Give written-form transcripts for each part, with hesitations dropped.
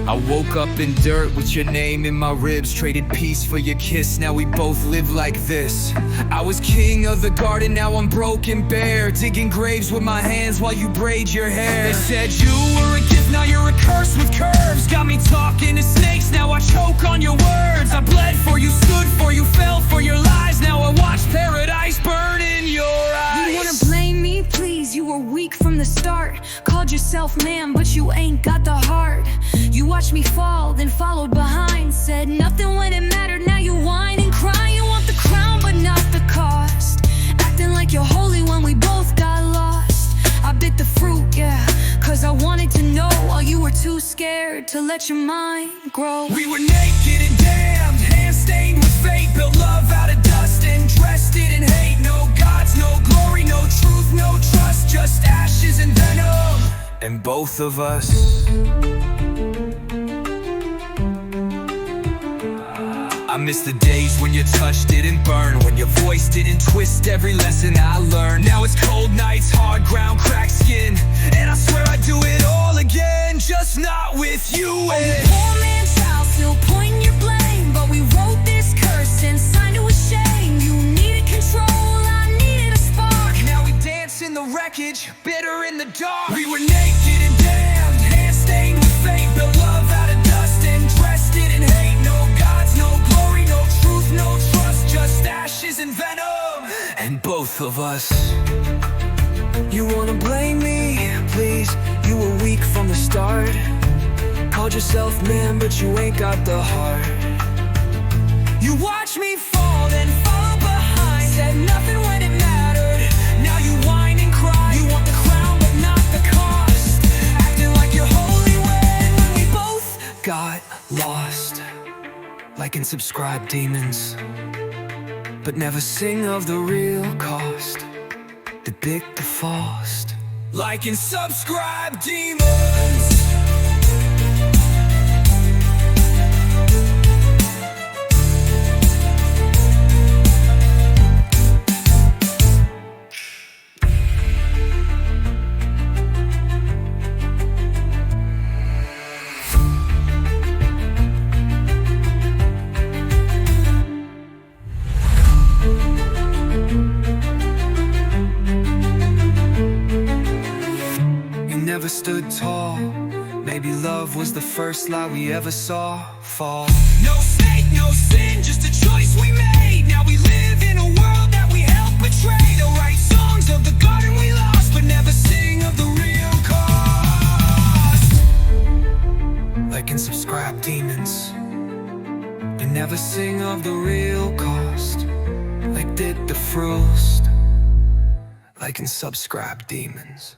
I woke up in dirt with your name in my ribs. Traded peace for your kiss, now we both live like this. I was king of the garden, now I'm broken bare. Digging graves with my hands while you braid your hair. They said you were a gift, now you're a curse with curves. Got me talking to snakes, now I choke on your words. I bled for you, stood for you, fell for your lies. Now I watch paradise burn in your eyes. You wanna blame me? Please, you were weak from the start. Called yourself man, but you ain't got the heart. You watched me fall, then followed behind. Said nothing when it mattered, now you whine and cry. You want the crown, but not the cost. Acting like you're holy when we both got lost. I bit the fruit, yeah, cause I wanted to know, while you were too scared to let your mind grow. We were naked and damned, hands stained with fate. Built love out of dust and dressed it in hate. No gods, no glory, no truth, no trust. Just ashes and venom, and both of us. I miss the days when your touch didn't burn, when your voice didn't twist every lesson I learned. Now it's cold nights, hard ground, cracked skin, and I swear I'd do it all again, just not with you. And poor man's child, still pointing your blame, but we wrote this curse and signed it with shame. You needed control, I needed a spark. Now we dance in the wreckage, bitter in the dark. We were naked and damned, hands stained with fate. Built love out of dust and dressed it in hate. No gods, no glory, no truth, no trust. Just ashes and venom, and both of us. You wanna blame me? Please, you were weak from the start. Called yourself man, but you ain't got the heart. You watched me fall, then follow behind. Said nothing when it mattered, now you whine and cry. You want the crown, but not the cost. Acting like you're holy when we both got lost. Like and subscribe, demons, but never sing of the real cost. The big, the fast. Like and subscribe, demons. Never stood tall. Maybe love was the first lie we ever saw fall. No snake, no sin, just a choice we made. Now we live in a world that we helped betray. They'll write songs of the garden we lost, but never sing of the real cost. Like and subscribe, demons, and never sing of the real cost. Like did the frost. Like and subscribe, demons.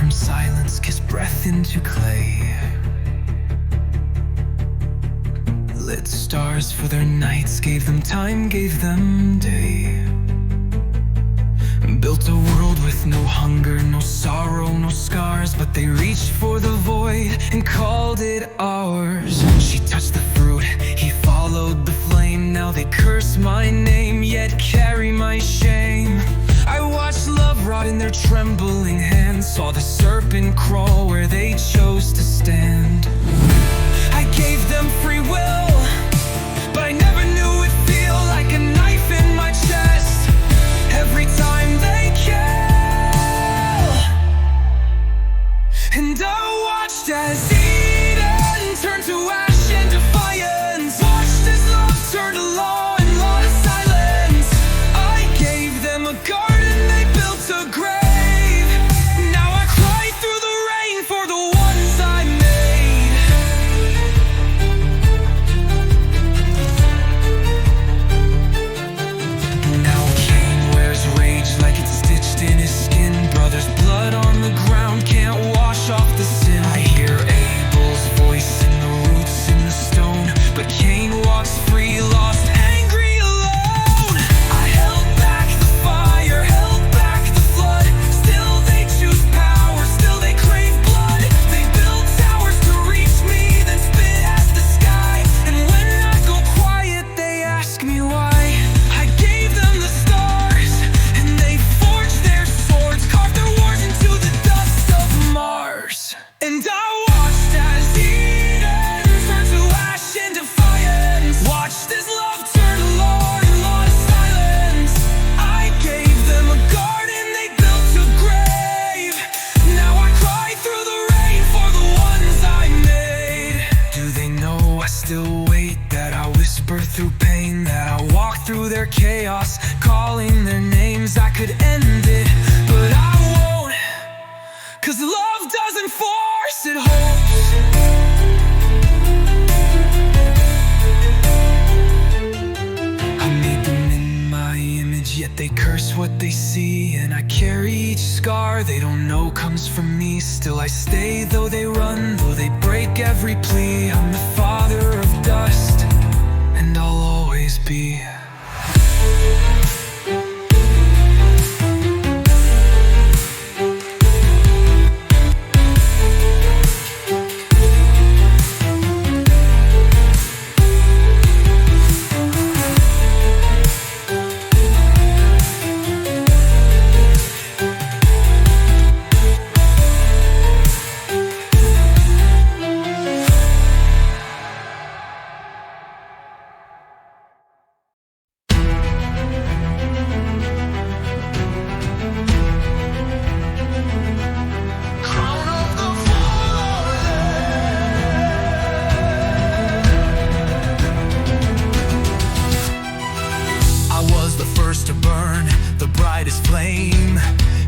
Silence, kiss breath into clay. Lit stars for their nights, gave them time, gave them day. Built a world with no hunger, no sorrow, no scars, but they reached for the void and called it ours. She touched the fruit, he followed the flame. Now they curse my name, yet carry my shame. I watched love rot in their trembling hands, saw the serpent crawl where they chose to stand. I gave them free will, but I never knew it'd feel like a knife in my chest every time they kill. And I watched as Eden turned to ash and defiance, watched as love turned to law and law to silence. I gave them a garden, they built a grave. Now I cry through the rain for the ones I made. whisper through pain, that I walk through their chaos, calling their names. I could end it, but I won't, 'cause love doesn't force, it holds. I made them in my image, yet they curse what they see. And I carry each scar they don't know comes from me. Still I stay, though they run, though they break every plea. I'm the father of dust, and I'll always be. To burn the brightest flame,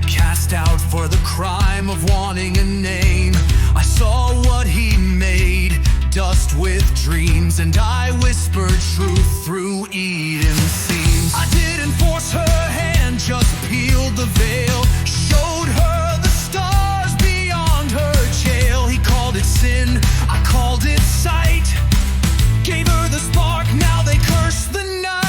cast out for the crime of wanting a name. I saw what he made, dust with dreams, and I whispered truth through Eden's seams. I didn't force her hand, just peeled the veil, showed her the stars beyond her jail. He called it sin, I called it sight, gave her the spark, now they curse the night.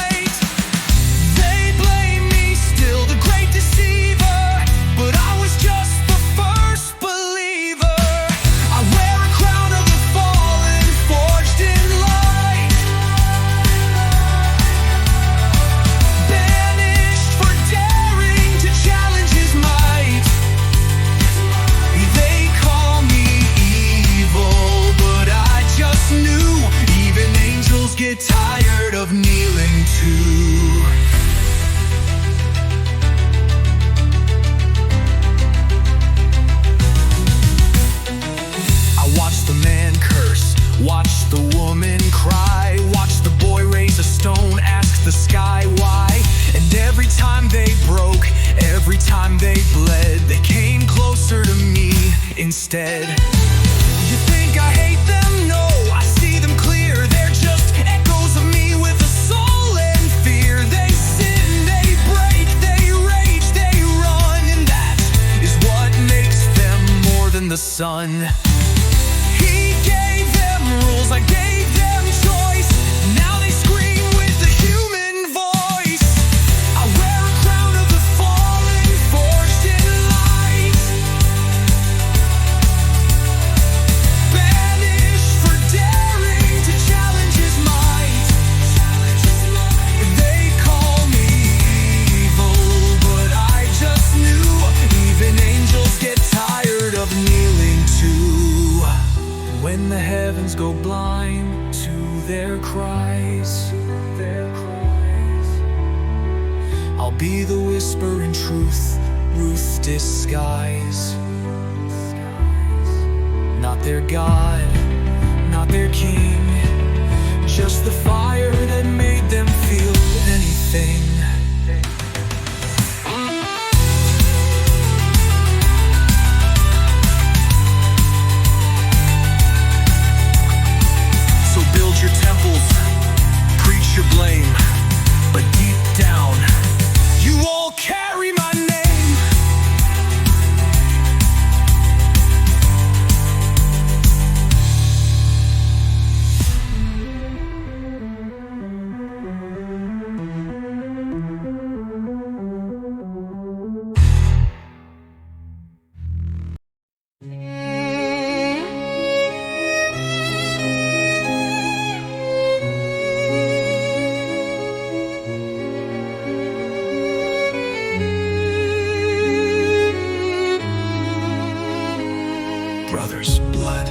Get tired of kneeling too. I watched the man curse, watched the woman cry, watched the boy raise a stone, ask the sky why. And every time they broke, every time they bled, they came closer to me instead. You think I hate them? No, I see them clear. They're just echoes of me with a soul and fear. They sin, they break, they rage, they run, and that is what makes them more than the sun. He gave them rules, I gave them choice. Now they scream with the human voice. I wear a crown of the fallen, forged in light, banished for daring to challenge his might. They call me evil, but I just knew even angels get tired of kneeling too. When the heavens go blind to their cries, I'll be the whisper in truth, Ruth disguise. Not their God, not their king, just the fire that made them feel anything. So build your temples, preach your blame, but deep down, you all carry my name. Brother's blood.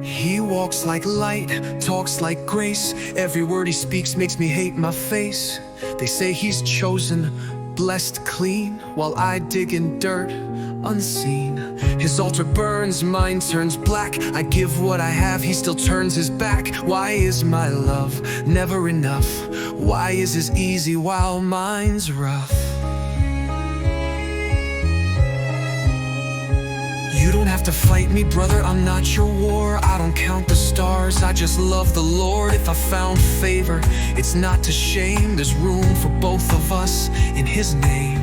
He walks like light, talks like grace. Every word he speaks makes me hate my face. They say he's chosen, blessed clean, while I dig in dirt unseen. His altar burns, mine turns black. I give what I have, he still turns his back. Why is my love never enough? Why is his easy while mine's rough? You don't have to fight me, brother, I'm not your war. I don't count the stars, I just love the Lord. If I found favor, it's not to shame. There's room for both of us in his name.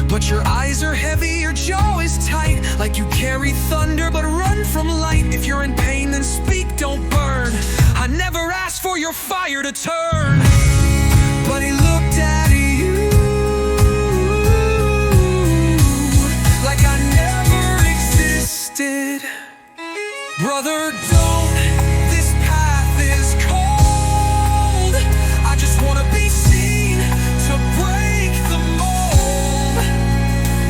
But your eyes are heavy, your jaw is tight, like you carry thunder but run from light. If you're in pain, then speak, don't burn. I never asked for your fire to turn. But he looked at you like I never existed. Brother, don't, this path is cold. I just wanna be seen to break the mold.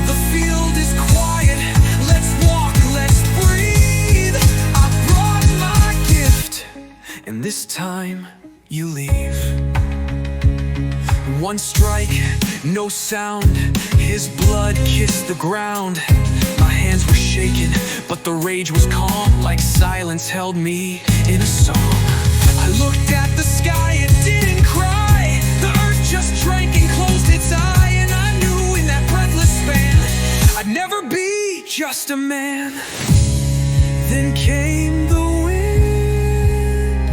The field is quiet, let's walk, let's breathe. I brought my gift, and this time you leave. One strike, no sound, his blood kissed the ground. My hands were shaking, but the rage was calm, like silence held me in a song. I looked at the sky, it didn't cry. The earth just drank and closed its eye. And I knew in that breathless span I'd never be just a man. Then came the wind,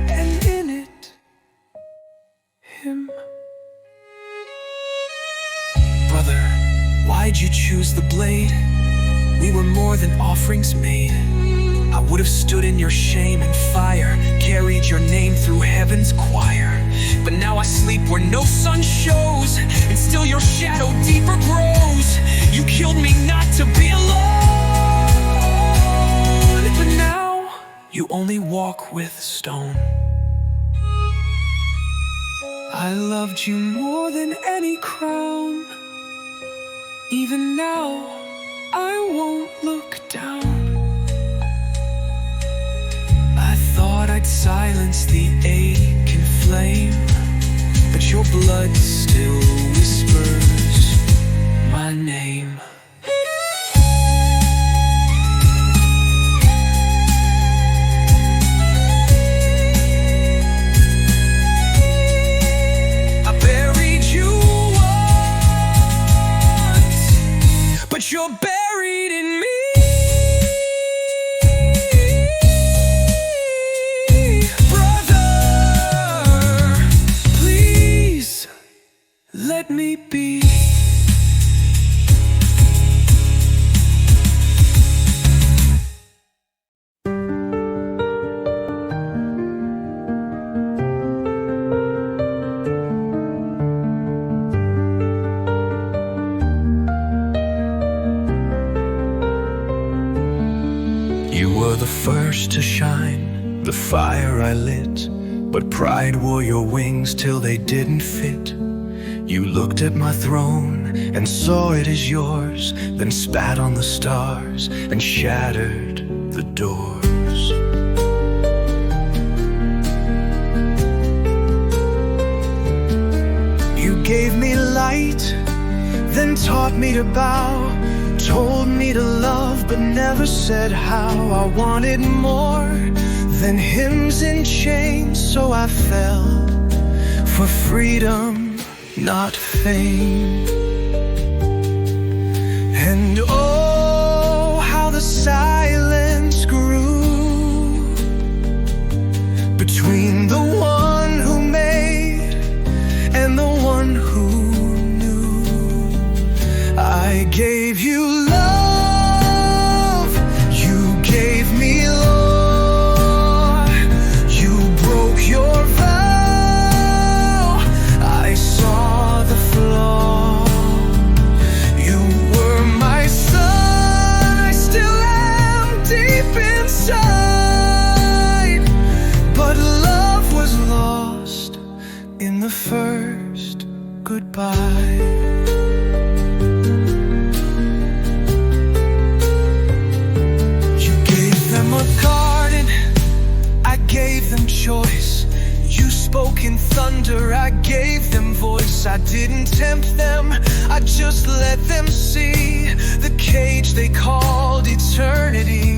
and in it, him. Brother, why'd you choose the blade? We were more than offerings made. I would have stood in your shame and fire, carried your name through heaven's choir. But now I sleep where no sun shows, and still your shadow deeper grows. You killed me not to be alone, but now you only walk with stone. I loved you more than any crown. Even now, I won't look down. I thought I'd silence the aching flame, but your blood still whispers my name. I buried you once, but you're buried in me. Let me be. You were the first to shine, the fire I lit, but pride wore your wings till they didn't fit. You looked at my throne and saw it as yours, then spat on the stars and shattered the doors. You gave me light, then taught me to bow, told me to love but never said how. I wanted more than hymns in chains, so I fell for freedom, not fame. And oh, how the silence grew between the one who made and the one who knew. I gave you love, you gave me law, you broke your vow, I saw the flaw. You were my sun, I still am deep inside, but love was lost in the first goodbye. You gave them a garden, I gave them choice. You spoke in thunder, I gave them voice. I didn't tempt them, I just let them see the cage they called eternity,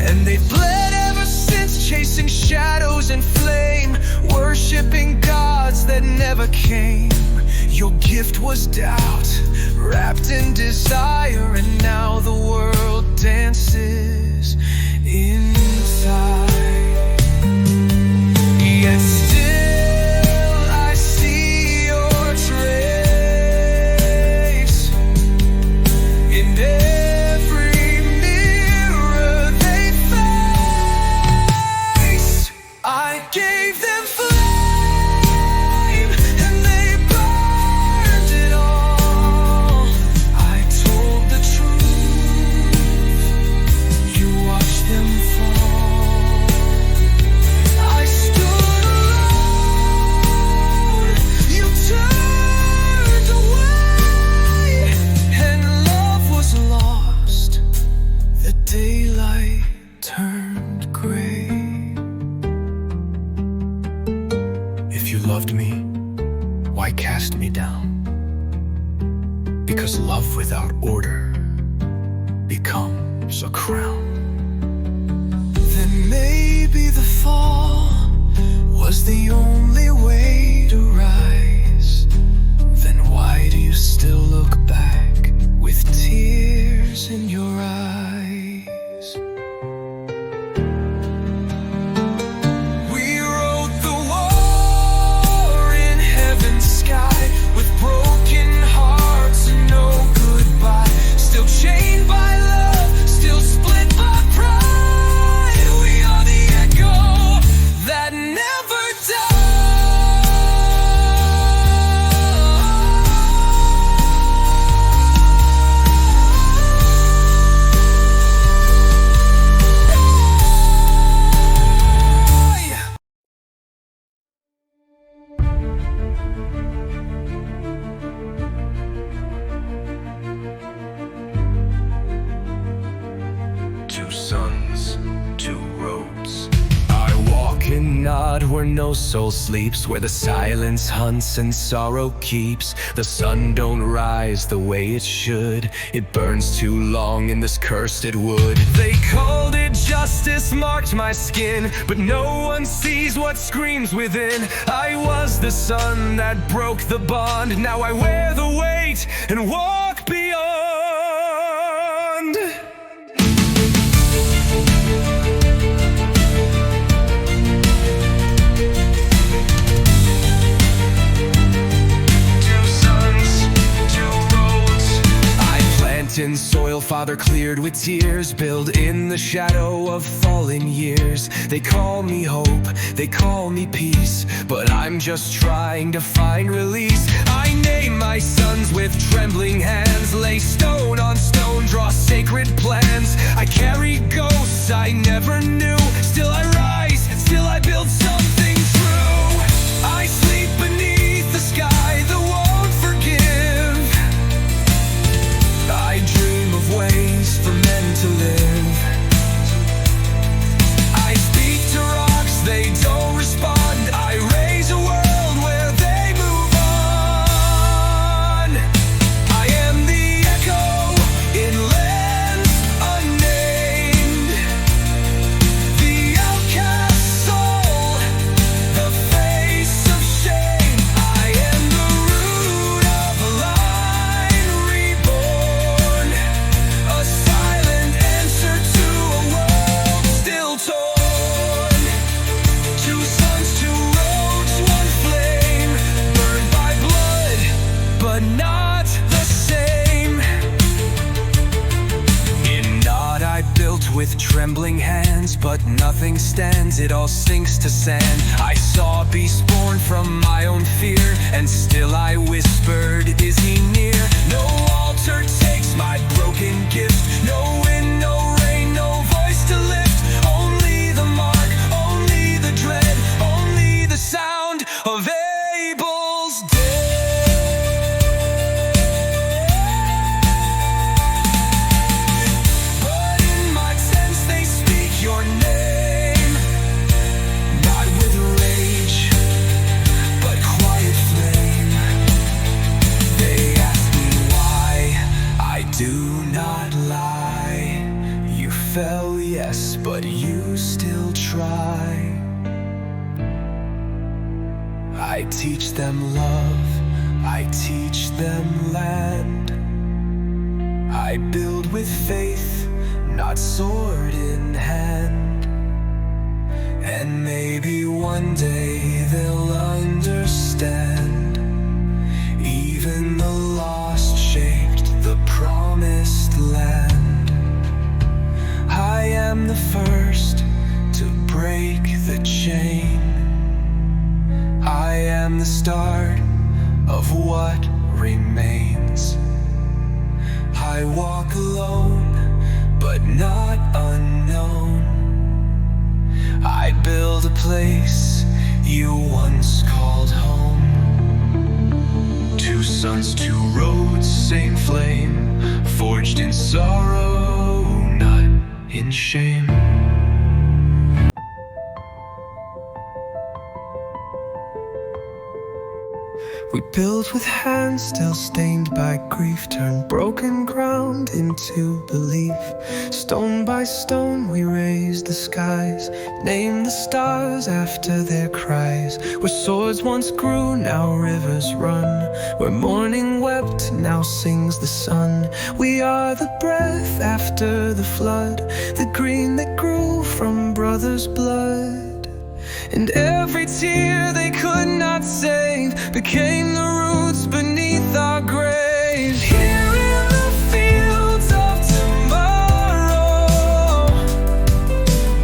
and they've bled ever since, chasing shadows and flame, worshiping gods that never came. Your gift was doubt, wrapped in desire, and now the world dances inside. Yet still I see your trace in every mirror they face. I gave them flame and they burned it all. I told the truth, you watched them fall. I stood alone, you turned away, and love was lost. The daylight turned gray. If you loved me, why cast me down? Because love without order becomes a crown. Then maybe the fall was the only way to rise. Then why do you still look back with tears in your eyes? We wrote the war in heaven's sky, with broken hearts and no goodbye. Still chained by love, still split by pride. We are the echo that never die. 2 suns, 2 roads. I walk and nod where no soul sleeps, where the silence hunts and sorrow keeps. The sun don't rise the way it should, it burns too long in this cursed wood. They called it justice, marked my skin, but no one sees what screams within. I was the sun that broke the bond, now I wear the weight and walk beyond. In soil Father cleared with tears, build in the shadow of fallen years. They call me hope, they call me peace, but I'm just trying to find release. I name my sons with trembling hands, lay stone on stone, draw sacred plans. I carry ghosts I never knew, still I rise, still I build something true. I sleep beneath the sky that won't forgive. I dream of ways for men to live. I speak to rocks, they don't respond. I raise a world where they move on. I am the echo in lands unnamed, the outcast soul, the face of shame. I am the root of a line reborn, a silent answer to a world still torn. 2 suns, 2 roads, 1 flame, burned by blood, but not the same. In Nod I built with trembling hands, but nothing stands, it all sinks to sand. I saw beasts born from my own fear, and still I whispered, is he near? No altar takes my broken gift, no wind, no rain, no voice to lift. Only the mark, only the dread, only the sound of Abel's death. But in my tents they speak your name, not with rage, but quiet flame. They ask me why I do not sky. I teach them love, I teach them land. I build with faith, not sword in hand. And maybe one day they'll understand. Even the lost shaped the promised land. I am the first to break the chain. I am the start of what remains. I walk alone, but not unknown. I build a place you once called home. Two suns, two roads, same flame, forged in sorrow, not in shame. We build with hands still stained by grief, turn broken ground into belief. Stone by stone we raise the skies, name the stars after their cries. Where swords once grew, now rivers run. Where morning wept, now sings the sun. We are the breath after the flood, the green that grew from brothers' blood. And every tear they could not save became the roots beneath our graves. Here in the fields of tomorrow,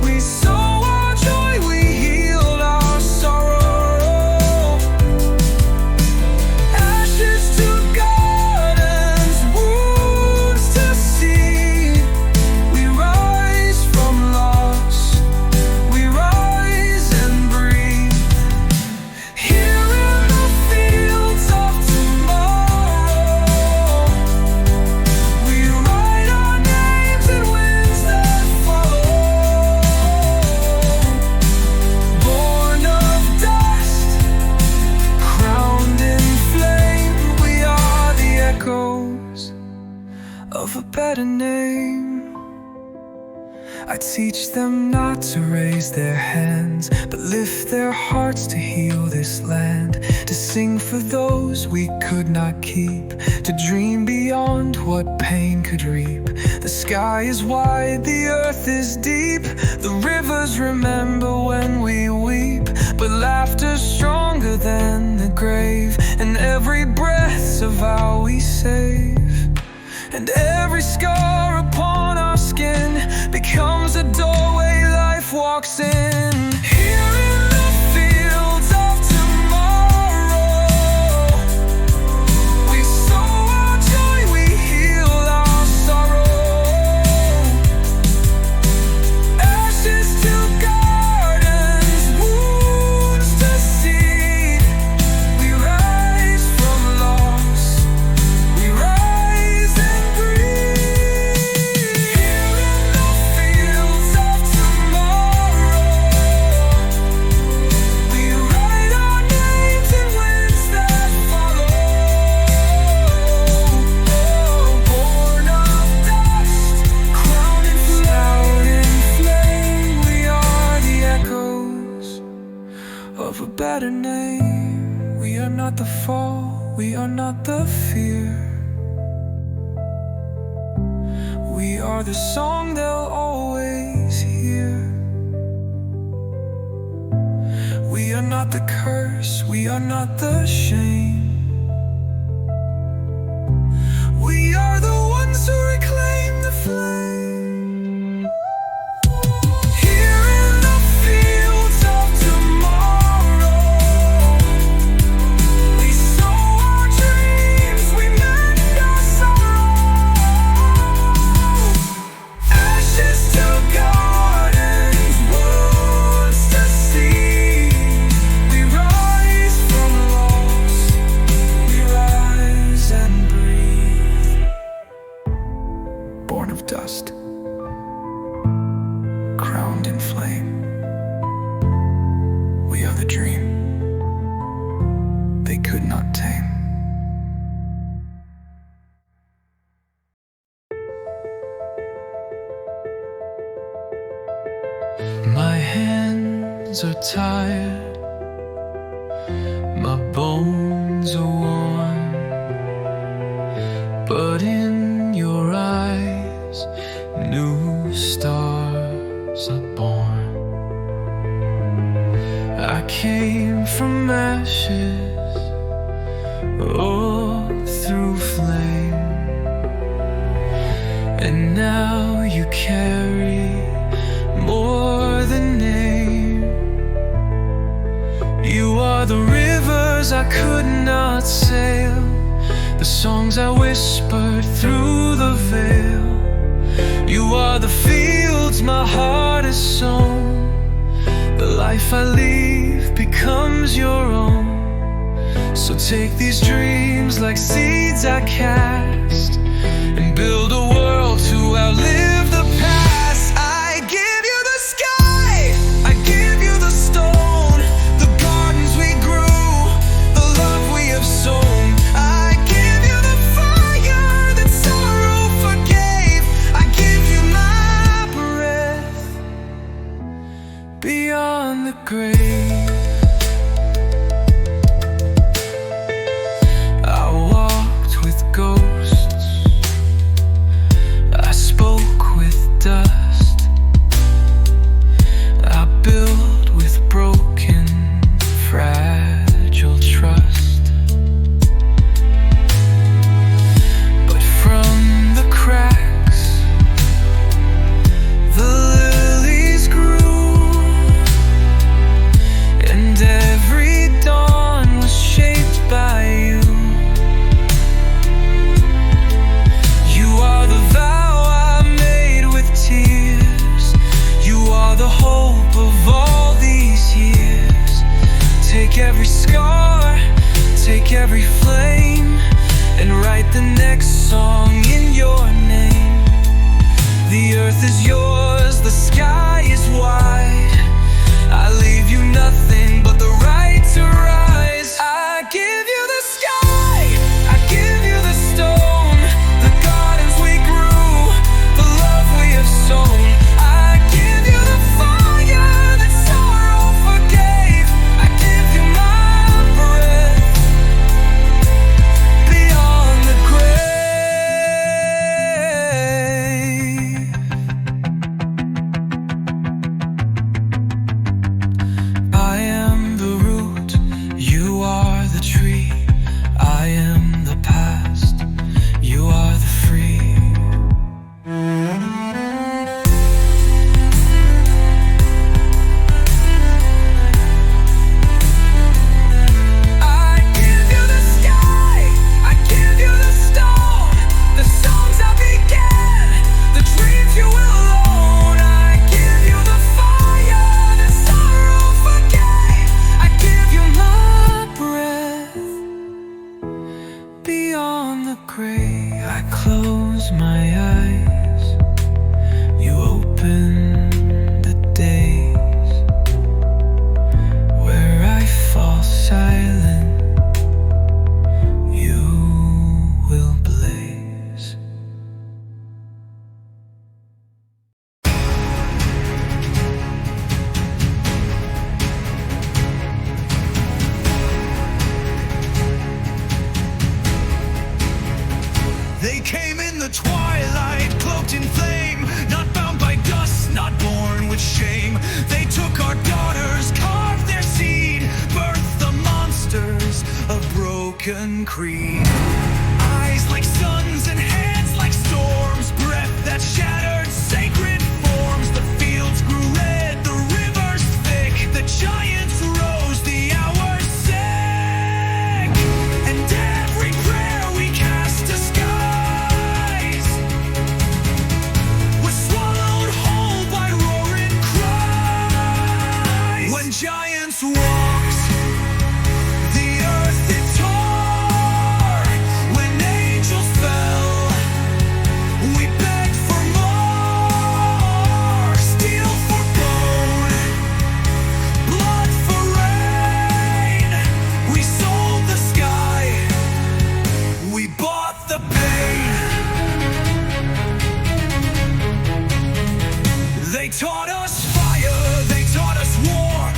we sow our joy, we healed our sorrow. Ashes to gardens, wounds to seed. We rise from loss, we rise and breathe. Here in the fields of tomorrow, we write our names in winds that follow. Born of dust, crowned in flame, we are the echoes of a better name. I teach them not to raise their hands, but lift their hearts to heal this land. To sing for those we could not keep, to dream beyond what pain could reap. The sky is wide, the earth is deep. The rivers remember when we weep, but laughter's stronger than the grave. And every breath's a vow we save. And every scar upon our skin becomes a doorway life walks in. Here in the fields of tomorrow, we sow our joy, we heal our sorrow. Ashes to gardens, wounds to seed. We rise from loss, we rise and breathe. Here in the fields of tomorrow, we write our names in winds that follow. Born of dust, crowned in flame, we are the echoes of a better name. We are not the fall, we are not the fear. We are the song they'll always hear. We are not the curse, we are not the shame. We are the ones who reclaim the flame. Here in the fields of tomorrow, we sow our dreams, we mend our sorrow. Ashes to gardens, wounds to seed. We rise from loss, hands are tired, my bones are worn, but in your eyes new stars are born. I came from ashes, oh, through flame, and now you carry more than name. You are the rivers I could not sail, the songs I whispered through the veil. You are the fields my heart has sown, the life I leave becomes your own. So take these dreams like seeds I cast, and build a world to outlive the past. I give you the sky, I give you the stone, the gardens we grew, the love we have sown. I give you the fire that sorrow forgave, I give you my breath beyond the grave. Every scar, take every flame, and write the next song in your name. The earth is yours, the sky is wide, I leave you nothing but the right to rise. I give you the sky, I give you the stone, the gardens we grew, the love we have sown. I give you the fire that sorrow forgave, I give you my breath beyond the grave. I am the root, you are the tree. I am the past, you are the free. I give you the sky, I give you the stone, the songs I began, the dreams you will own. I give you the fire that sorrow forgave, I give you my breath beyond the grave. I close my eyes, you open the days where I fall silent, you will blaze. They came in the twilight, cloaked in flame, not bound by dust, not born with shame. They took our daughters, carved their seed, birthed the monsters of broken creed. Eyes like suns and hands like storms, breath that shattered sacred forms. The fields grew red, the rivers thick, the giants rose, the hours sank, and every prayer we cast to skies was swallowed whole by roaring cries. When giants walked, the earth it tore. When angels fell, we begged for more. Steel for bone, blood for rain. We sold the sky, we bought the pain. They taught us fire, they taught us war.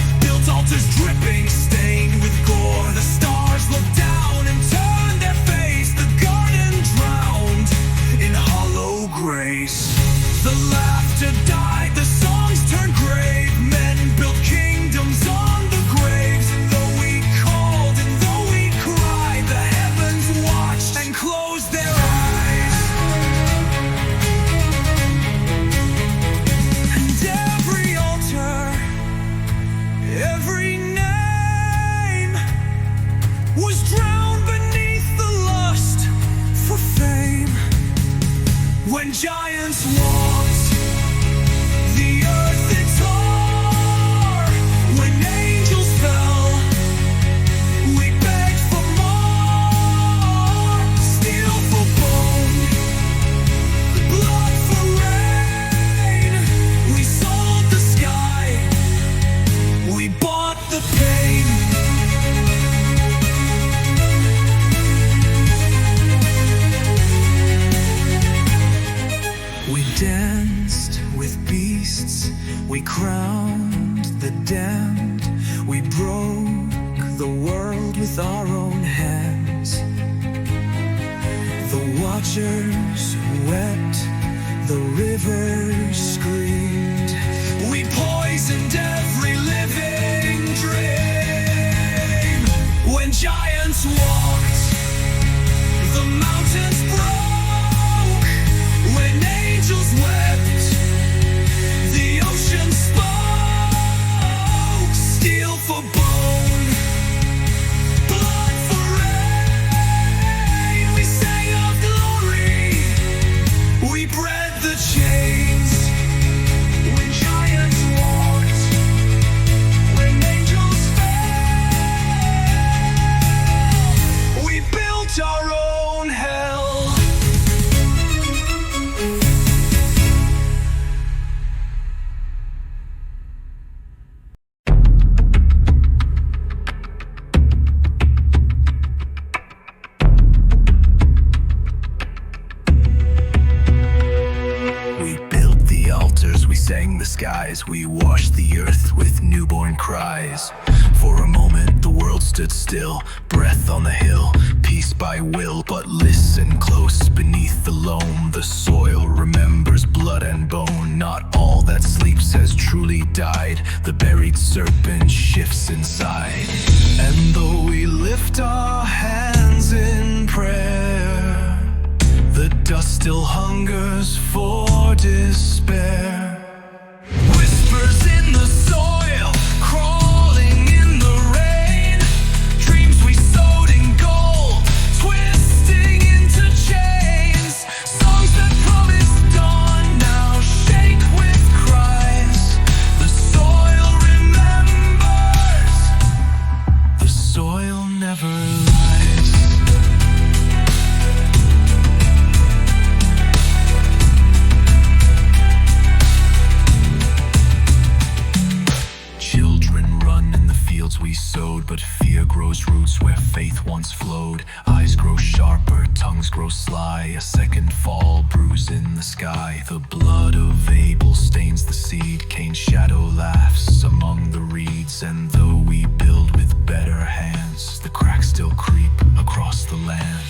We broke the world with our own hands. The watchers wept, the rivers screamed. We poisoned every living dream. When giants walked, the mountains broke. When angels wept, the ocean spoke. Steel for bone, blood for rain. We sang of glory, we bred the chains. When giants walked, when angels fell, we built our own hell. We built the altars, we sang the skies, we washed the earth with newborn cries. For a moment the world stood still, breath on the hill, peace by will. But listen close, beneath the loam, the soil remembers blood and bone. Not all that sleeps has truly died, the buried serpent shifts inside. And though we lift our hands in prayer, the dust still hungers for despair. Whispers in the soil, crawling in the rain. Dreams we sowed in gold, twisting into chains. Songs that promised dawn now shake with cries. The soil remembers, the soil never lies. Children run in the fields we sowed, but fear grows roots where faith once flowed. Eyes grow sharper, tongues grow sly. A second fall, bruise in the sky. The blood of Abel stains the seed. Cain's shadow laughs among the reeds. And though we build with better hands, the cracks still creep across the land.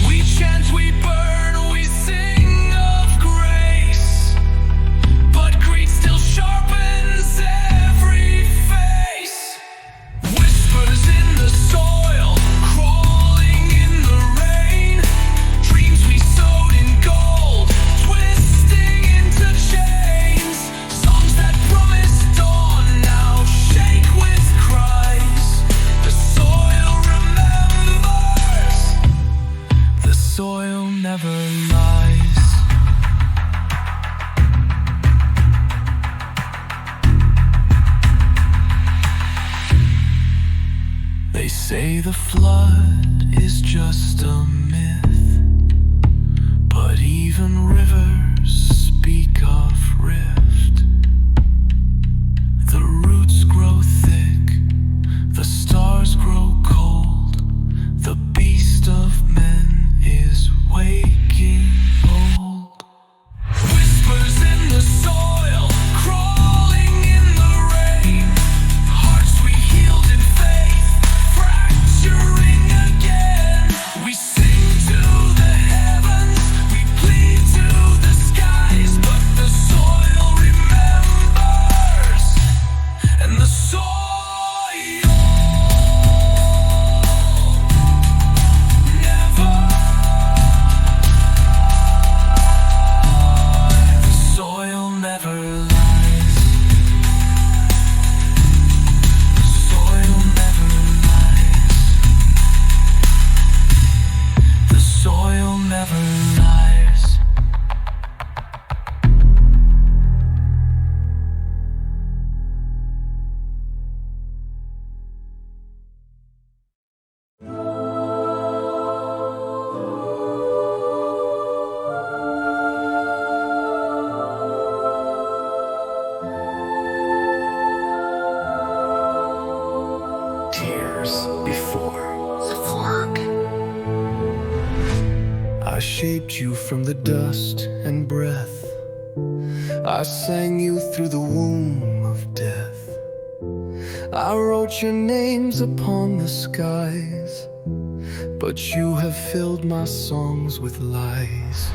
We chant, we burn, we sing of grace, but greed still sharpens every face. Whispers in the soil, crawling in the rain. Dreams we sowed in gold, twisting into chains. Songs that promised dawn now shake with cries. The soil remembers, the soil never lies. They say the flood is just a myth, but even rivers speak of rift. The roots grow thick, the stars grow cold. The beast of men is waking old. Whispers in the soil, crawling in the rain. Hearts we healed in faith, fracturing again. We sing to the heavens, we plead to the skies, but the soil remembers, and the soil never, the soil never lies. The soil never lies. The soil never lies. Tears before the flood. I shaped you from the dust and breath. I sang you through the womb of death. I wrote your names upon the skies, but you have filled my songs with lies.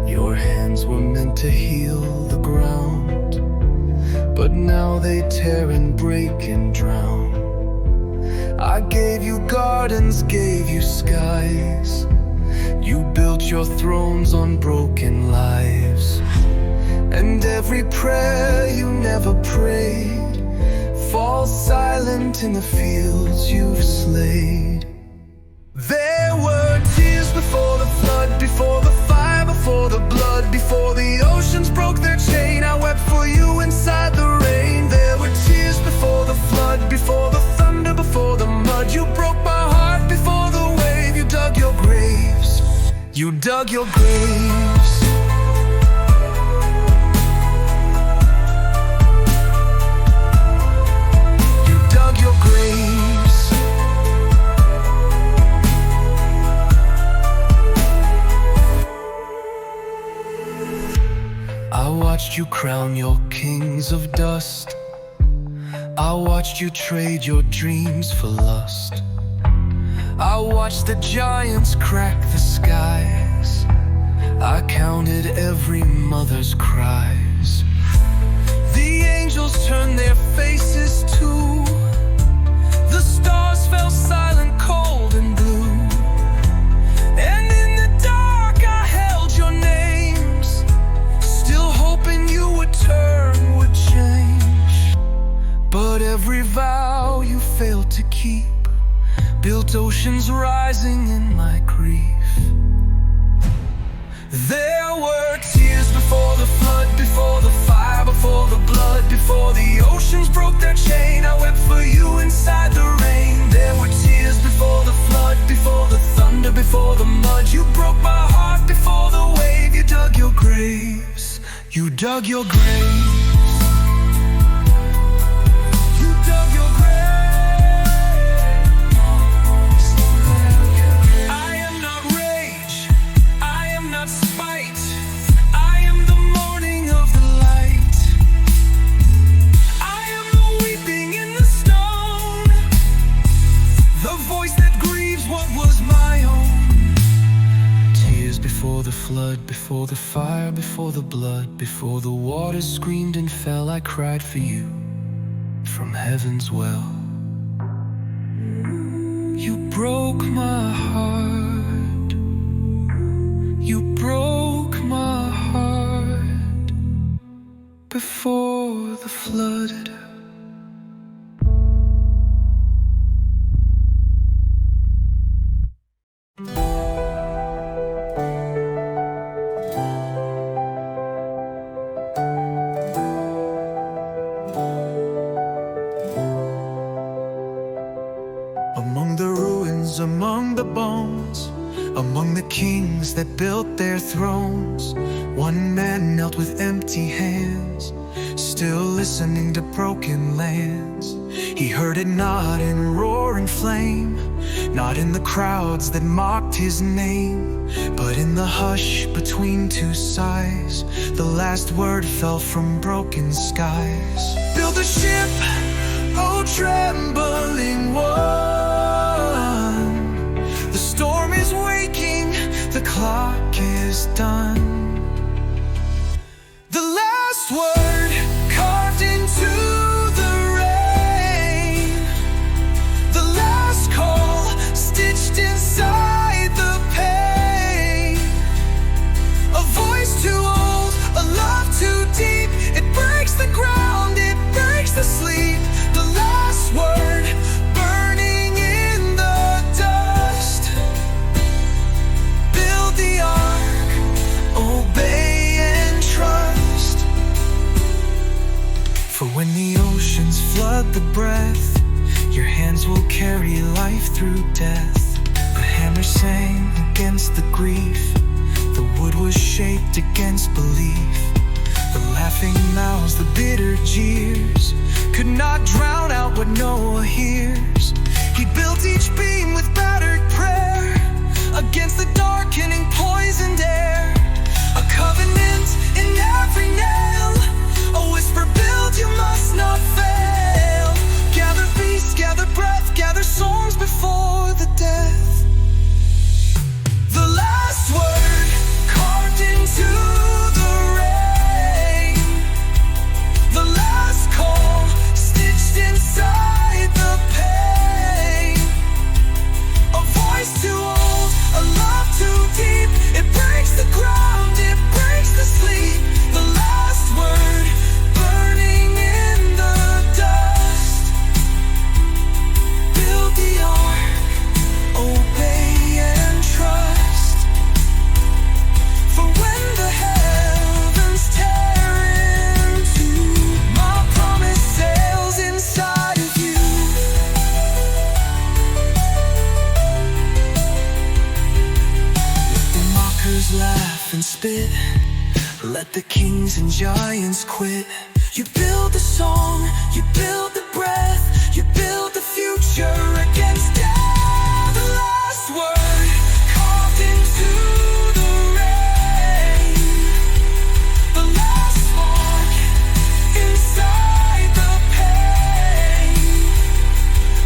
Your hands were meant to heal the ground, but now they tear and break and drown. I gave you gardens, gave you skies. You built your thrones on broken lives. And every prayer you never prayed falls silent in the fields you've slayed. There were tears before the flood, before the fire, before the blood, before the oceans broke their chain. I wept for you inside the rain. There were tears before the flood, before the thunder, before the mud. You broke my heart before the wave. You dug your graves. You dug your graves. You dug your graves. I watched you crown your kings of dust. I watched you trade your dreams for lust. I watched the giants crack the skies. I counted every mother's cries. The angels turned their faces too. The stars fell silent, cold and blue. And in the dark I held your names, still hoping you would turn, would change. But every vow you failed to keep built oceans rising in my grief. There were tears before the flood, before the fire, before the blood, before the oceans broke their chain. I wept for you inside the rain. There were tears before the flood, before the thunder, before the mud. You broke my heart before the wave. You dug your graves. You dug your graves. You dug your graves. Before the flood, before the fire, before the blood, before the waters screamed and fell, I cried for you from heaven's well. You broke my heart. You broke my heart before the flood. Among the ruins, among the bones, among the kings that built their thrones, one man knelt with empty hands, still listening to broken lands. He heard it not in roaring flame, not in the crowds that mocked his name, but in the hush between two sighs. The last word fell from broken skies. Build a ship, oh trembling one. The storm is waking, the clock is done. The last word carved into the rain. The last call stitched inside the pain. A voice too old, a love too deep. It breaks the ground, it breaks the sleep. The last word burning in the dust. Build the ark, obey and trust. For when the oceans flood the breath, your hands will carry life through death. The hammer sang against the grief, the wood was shaped against belief. The laughing mouths, the bitter jeers, could not drown out what Noah hears. He built each beam with battered prayer against the darkening poisoned air. A covenant in every nail, a whisper, build, you must not fail. and spit. Let the kings and giants quit. You build the song, you build the breath, you build the future against death. The last word carved into the rain. The last spark inside the pain.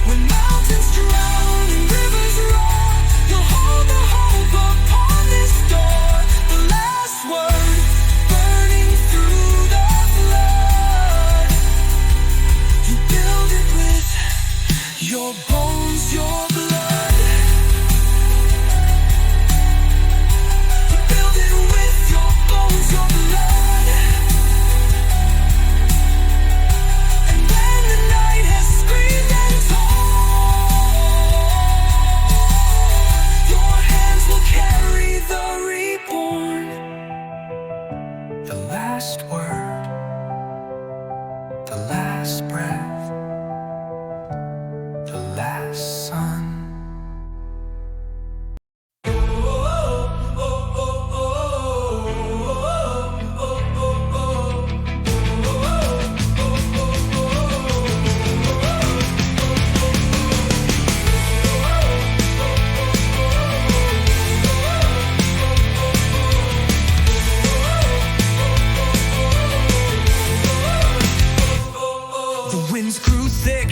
When mountains drown and rivers roar, you'll hold the hope upon this door. The last word burning through the flood. You build it with your bones, your blood. You build it with your bones, your blood. And when the night has screamed and torn, your hands will carry the reborn. The last word, the last breath, the last sun. The winds grew thick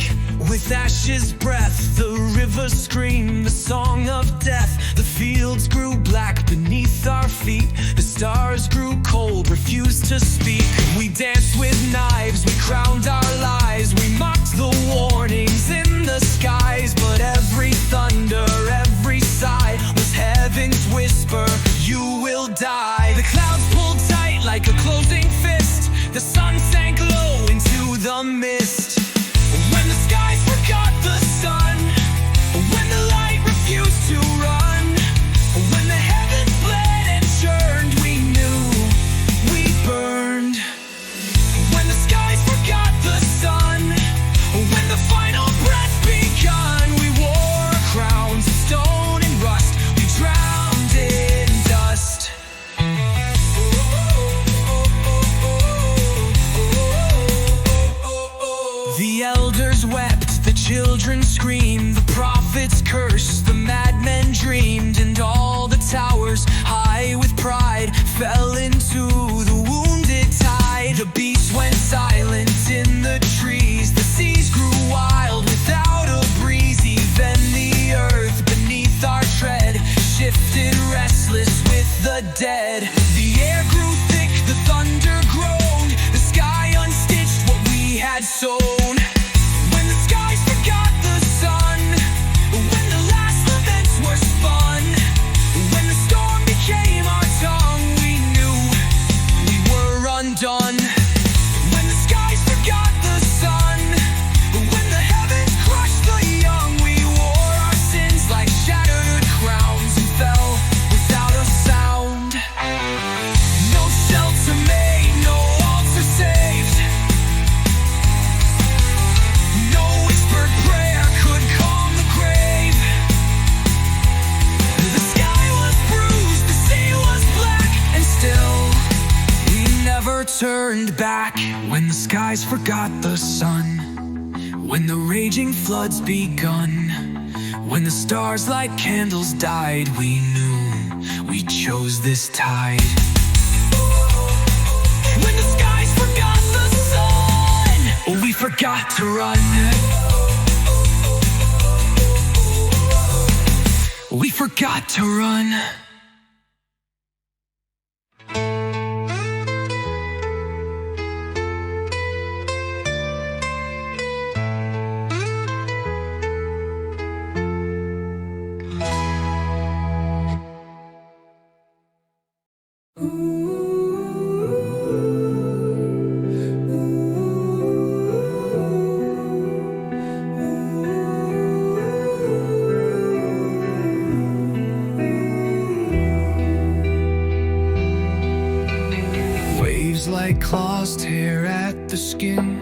with ashes breath. The rivers screamed the song of death. The fields grew black beneath our feet. The stars grew cold, refused to speak. We danced with knives, we crowned our lies. We mocked the warnings in the skies. But every thunder, every sigh was heaven's whisper, you will die. The clouds pulled tight like a closing fist. The sun sank low into the mist. When the skies forgot the sun, when the light refused to run, when the heavens bled and churned, we knew we burned. When the skies forgot the sun, when the final breath begun, we wore crowns of stone and rust. We drowned in dust. The elders wept, the children screamed, the prophets cursed, the madmen dreamed, and all the towers, high with pride, fell into the wounded tide. The beasts went silent in the trees, the seas grew wild without a breeze. Even the earth beneath our tread shifted restless with the dead. The air grew thick, the thunder groaned, the sky unstitched what we had sown. When the skies forgot the sun, when the last events were spun, when the storm became our tongue, we knew we were undone. When the skies forgot the sun, when the heavens crushed the young, we wore our sins like shattered crowns and fell without a sound. No shelter made, no altar saved. No whispered prayer could calm the grave. The sky was bruised, the sea was black, and still we never turned back. When the skies forgot the sun, when the raging floods begun, when the stars like candles died, we knew we chose this tide. When the skies forgot the sun, we forgot to run. We forgot to run. Like claws tear at the skin.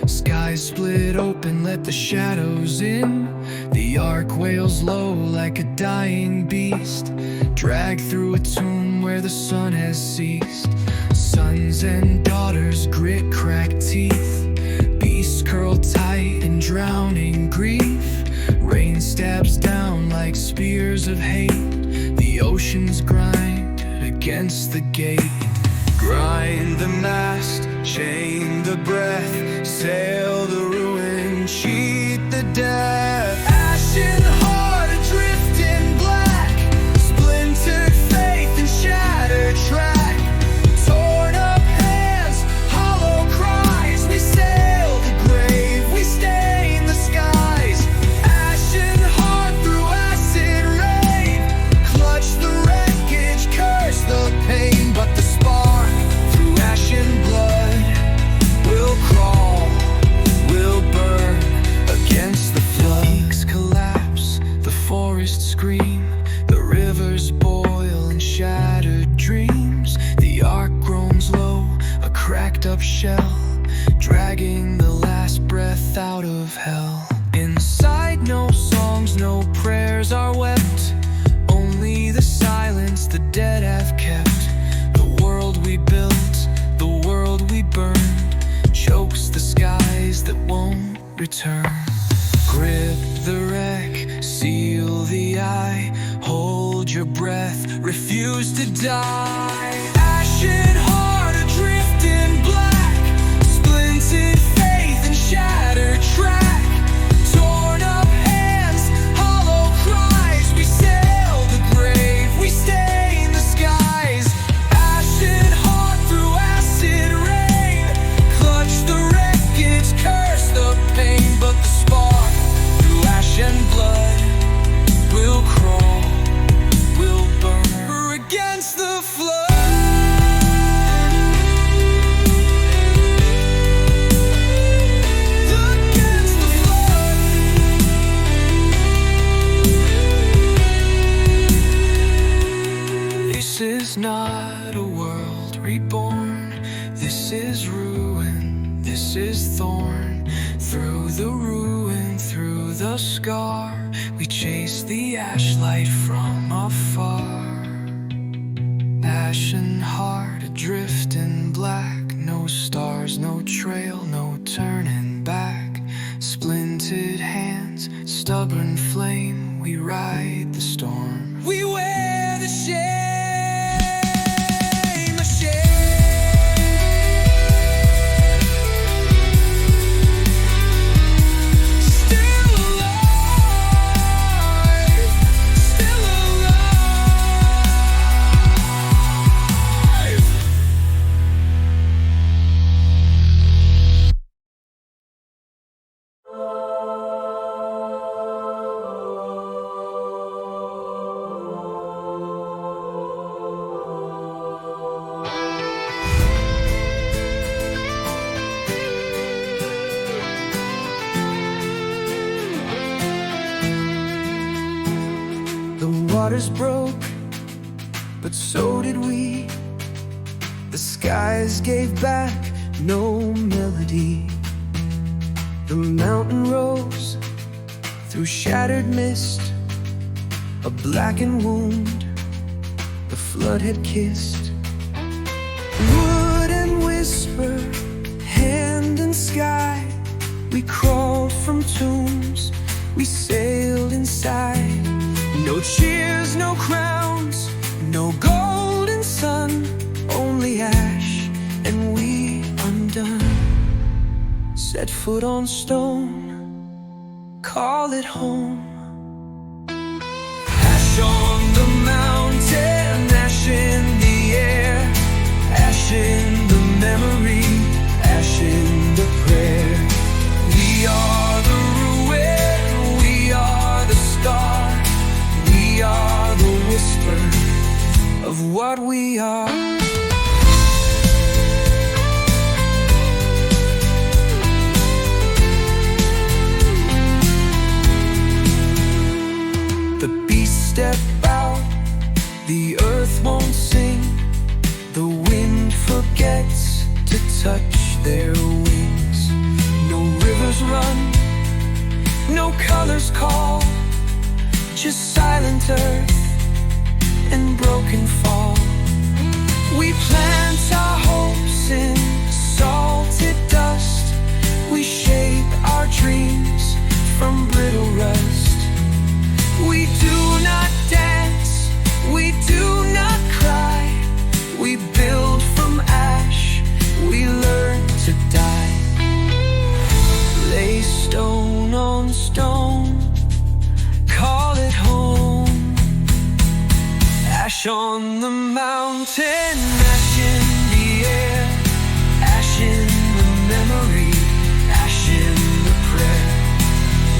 Skies split open, let the shadows in. The The ark wails low like a dying beast, dragged through a tomb where the sun has ceased. Sons and daughters grit cracked teeth, beasts curl tight in drowning grief. Rain stabs down like spears of hate, the oceans grind against the gate. Grind the mast, chain the breath, sail the ruin, cheat the death. Ashen heart adrift in black, splintered faith and shattered track. Torn up hands, hollow cries, we sail the grave, we stain the skies. Ashen heart through acid rain, clutch the wreckage, curse the pain. But the spark through ashen blood will crawl, will burn against the flood. Peaks collapse, the forests scream, the rivers boil in shattered dreams. The ark groans low, a cracked up shell, dragging the last breath out of hell. Inside no songs, no prayers are wept, only the silence the dead have kept. The world we built, the world we burned, chokes the skies that won't return. Grip the wreck, seal the eye, hold your breath, refuse to die. Ashen heart adrift in black, splintered faith and shattered track. Torn up hands, hollow cries, we sail the grave, we stain the skies. Ashen heart through acid rain, clutch the wreckage, curse the pain. But the spark through ash and blood will crawl, will burn against the flood. Against the flood. This is not a world reborn, this is ruin, this is thorn. Through the ruin, through the scar, we chase the ash light from afar. Ashen heart adrift in black, no stars, no trail, no turning back. Splintered hands, stubborn flame, we ride the storm. We wear the shame, the shame. Still alive, still alive. The waters broke, but so did we. The skies gave back no melody. The mountain rose through shattered mist, a blackened wound the flood had kissed. Wood and whisper, hand and sky, we crawled from tombs, we sailed inside. No cheers, no crowns, no golden sun, only ash and we undone. Set foot on stone, call it home. Ash on the mountain, ash in the air, ash in the memory, ash in the prayer. We are the ruin, we are the scar, we are the whisper of what we are. The beasts step out, the earth won't sing, the wind forgets to touch their wings. No rivers run, no colors call, just silent earth and broken fall. We plant our hopes in salted dust. We shape our dreams from brittle rust. We do not dance, we do not cry. We build from ash, we learn to die. Lay stone on stone, call it home. Ash on the mountain, ash in the air, ash in the memory, ash in the prayer.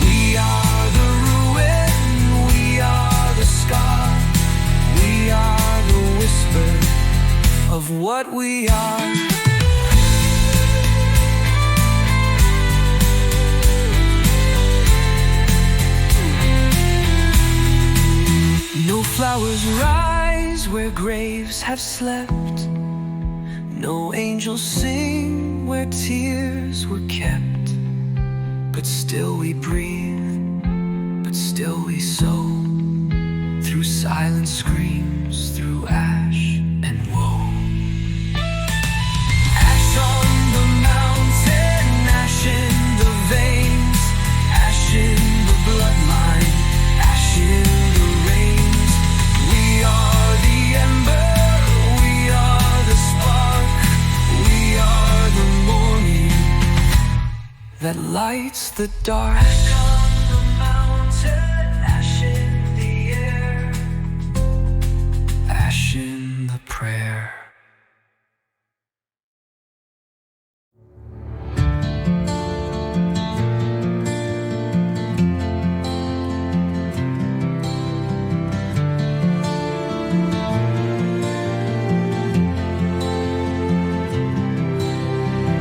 We are the ruin, we are the scar, we are the whisper of what we are. No flowers rise where graves have slept. No angels sing where tears were kept. But still we breathe, but still we sow. Through silent screams, through ash and woe. Ash on the mountain, ash in the veins, ash in the bloodline, ash in the rains. We are the ember, we are the spark, we are the morning that lights the dark. Ash on the mountain, ash in the air, ash in the prayer.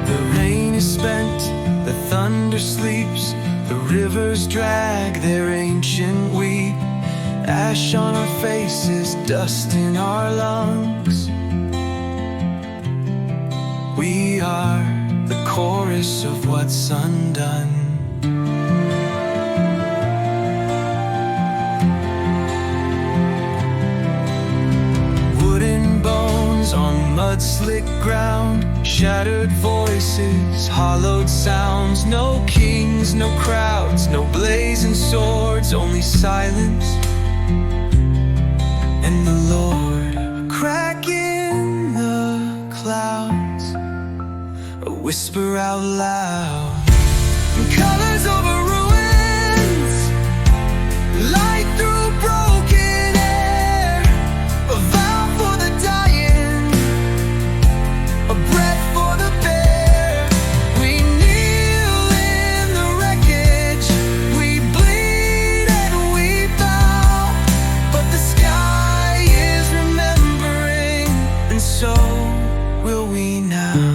The rain is spent, the thunder sleeps, the rivers drag their ancient weep. Ash on our faces, dust in our lungs. We are the chorus of what's undone. Wooden bones on mud-slick ground, shattered voices, hollowed sounds. No kings, no crowds, no blazing swords, only silence and the Lord. A crack in the clouds, a whisper out loud. Colors over ruins, light through broken air. A vow for the dying, a breath for the bare. We kneel in the wreckage, we bleed and we bow. But the sky is remembering, and so will we now.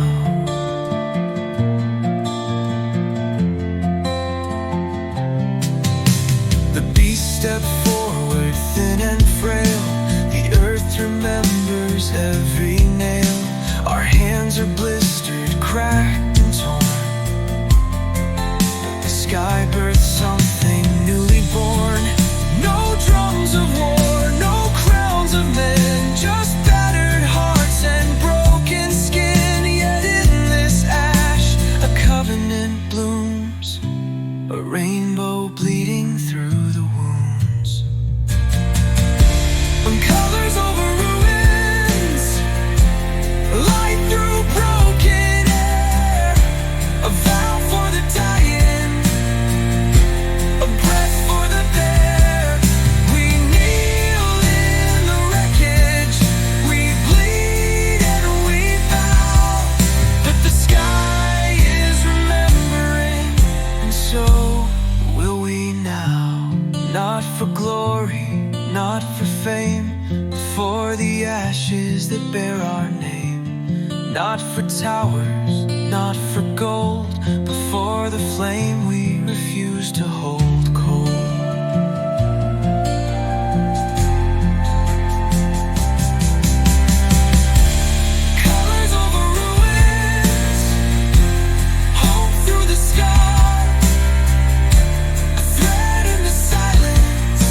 The beast stepped forward, thin and frail. The earth remembers every nail. Our hands are blistered, cracked and torn. The sky birthed something newly born. No drums of war, no crowns of men, just battered hearts and broken skin. Yet in this ash, a covenant blooms, a rainbow bleeding through the wounds. Colors over ruins, light through broken air. A vow for the dying, a breath for the bare. We kneel in the wreckage, we bleed and we bow. But the sky is remembering, and so will we now. Not for glory, not for fame, for the ashes that bear our name. Not for towers, not for gold, but for the flame we refuse to hold cold. Colors over ruins, hope through the sky. A thread in the silence,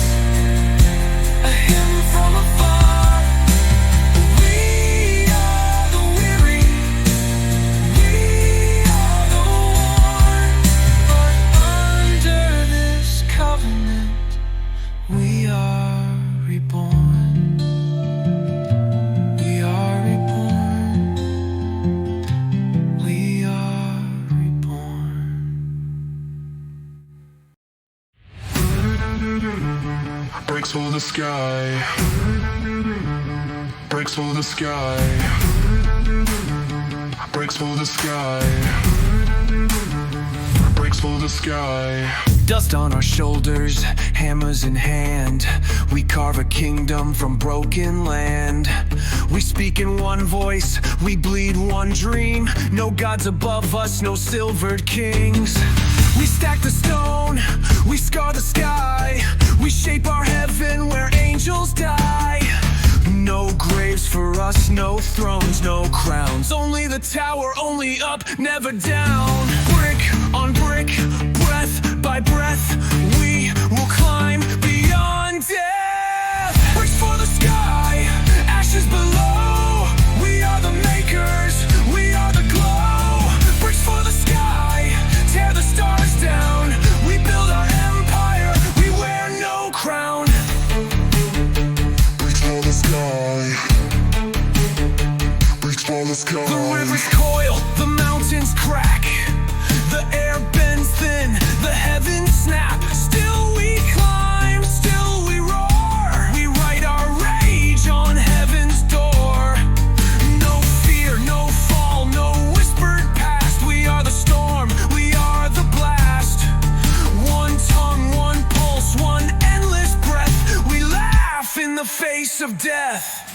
breaks for the sky, breaks for the sky, breaks for the sky, breaks for the sky. Dust on our shoulders, hammers in hand. We carve a kingdom from broken land. We speak in one voice, we bleed one dream. No gods above us, no silvered kings. We stack the stone, we scar the sky. We shape our heaven where angels die. No graves for us, no thrones, no crowns. Only the tower, only up, never down. Brick on brick, breath by breath, we will climb beyond death. Bricks for the sky, ashes below. We are the makers, we are the glow. Bricks for the sky, tear the stars down. We build our empire, we wear no crown. Bricks for the sky, bricks for the sky. The rivers coil, the mountains crack. The air bends thin, the heavens snap. Still we climb, still we roar. We write our rage on heaven's door. No fear, no fall, no whispered past. We are the storm, we are the blast. One tongue, one pulse, one endless breath. We laugh in the face of death.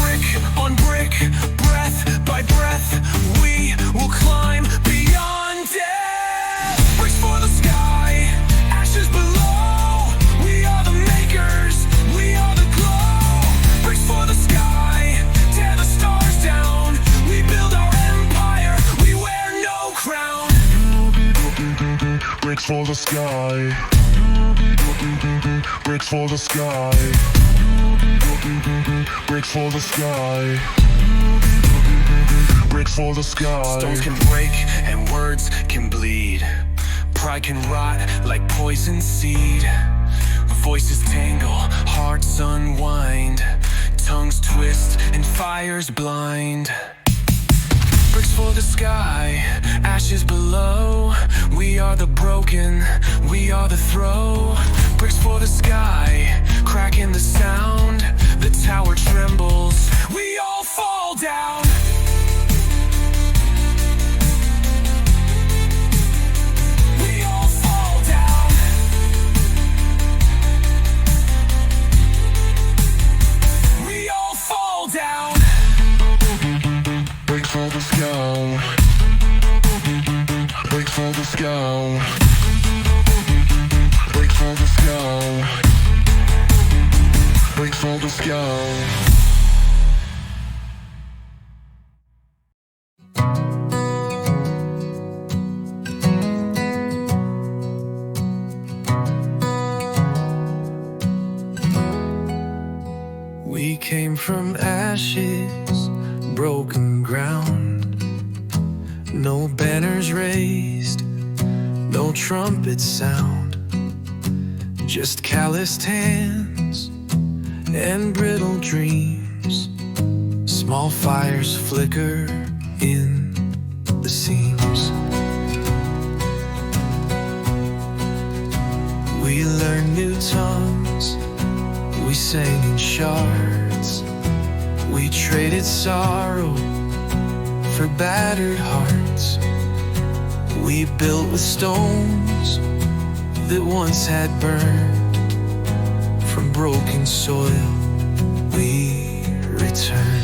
Brick on brick, breath by breath, we will climb beyond death. Bricks for the sky, ashes below. We are the makers, we are the glow. Bricks for the sky, tear the stars down. We build our empire, we wear no crown. Bricks for the sky, bricks for the sky, bricks for the sky, bricks for the sky. Stones can break and words can bleed. Pride can rot like poison seed. Voices tangle, hearts unwind. Tongues twist and fires blind. Bricks for the sky, ashes below. We are the broken, we are the throw. Bricks for the sky, cracking the sound. The tower trembles, we all fall down. We all fall down. We all fall down. Bricks for the sky, bricks for the sky, bricks for the sky, bricks for the sky. We came from ashes, broken ground. No banners raised, no trumpets sound. Just calloused hands and brittle dreams. Small fires flicker in the seams. We learned new tongues, we sang in shards. We traded sorrow for battered hearts. We built with stones that once had burned. From broken soil we return.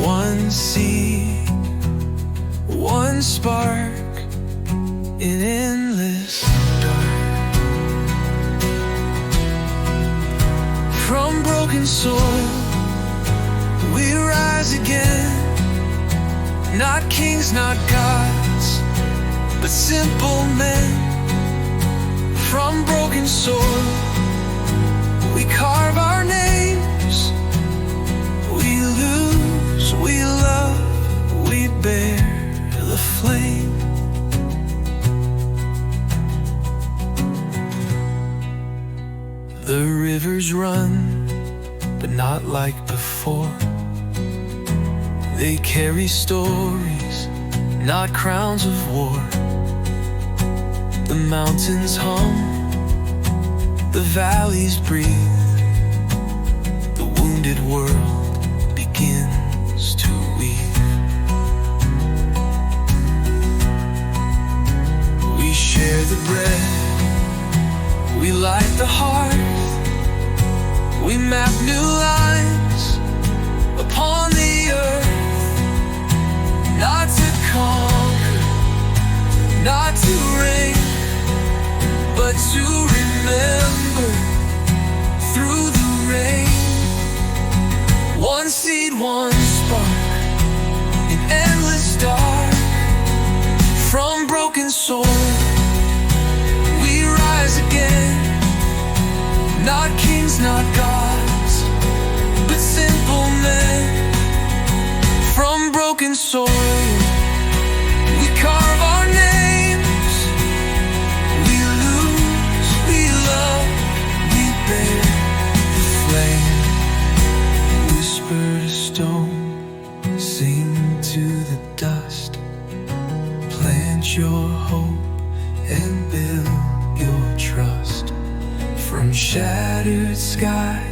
One seed, one spark in endless dark. From broken soil we rise again. Not kings, not gods, but simple men. From broken soil we carve our names. We lose, we love, we bear the flame. The rivers run, but not like before. They carry stories, not crowns of war. The mountains hum the valleys breathe, the wounded world begins to weave. We share the bread, we light the hearth, we map new lines upon the earth. Not to conquer, not to reign, but to remember through the rain. One seed, one spark, an endless dark. From broken soul we rise again. Not kings, not gods, but simple men. From broken soil we carve our names. We lose, we love, we bear the flame. Whisper to stone, sing to the dust. Plant your hope and build your trust. From shattered sky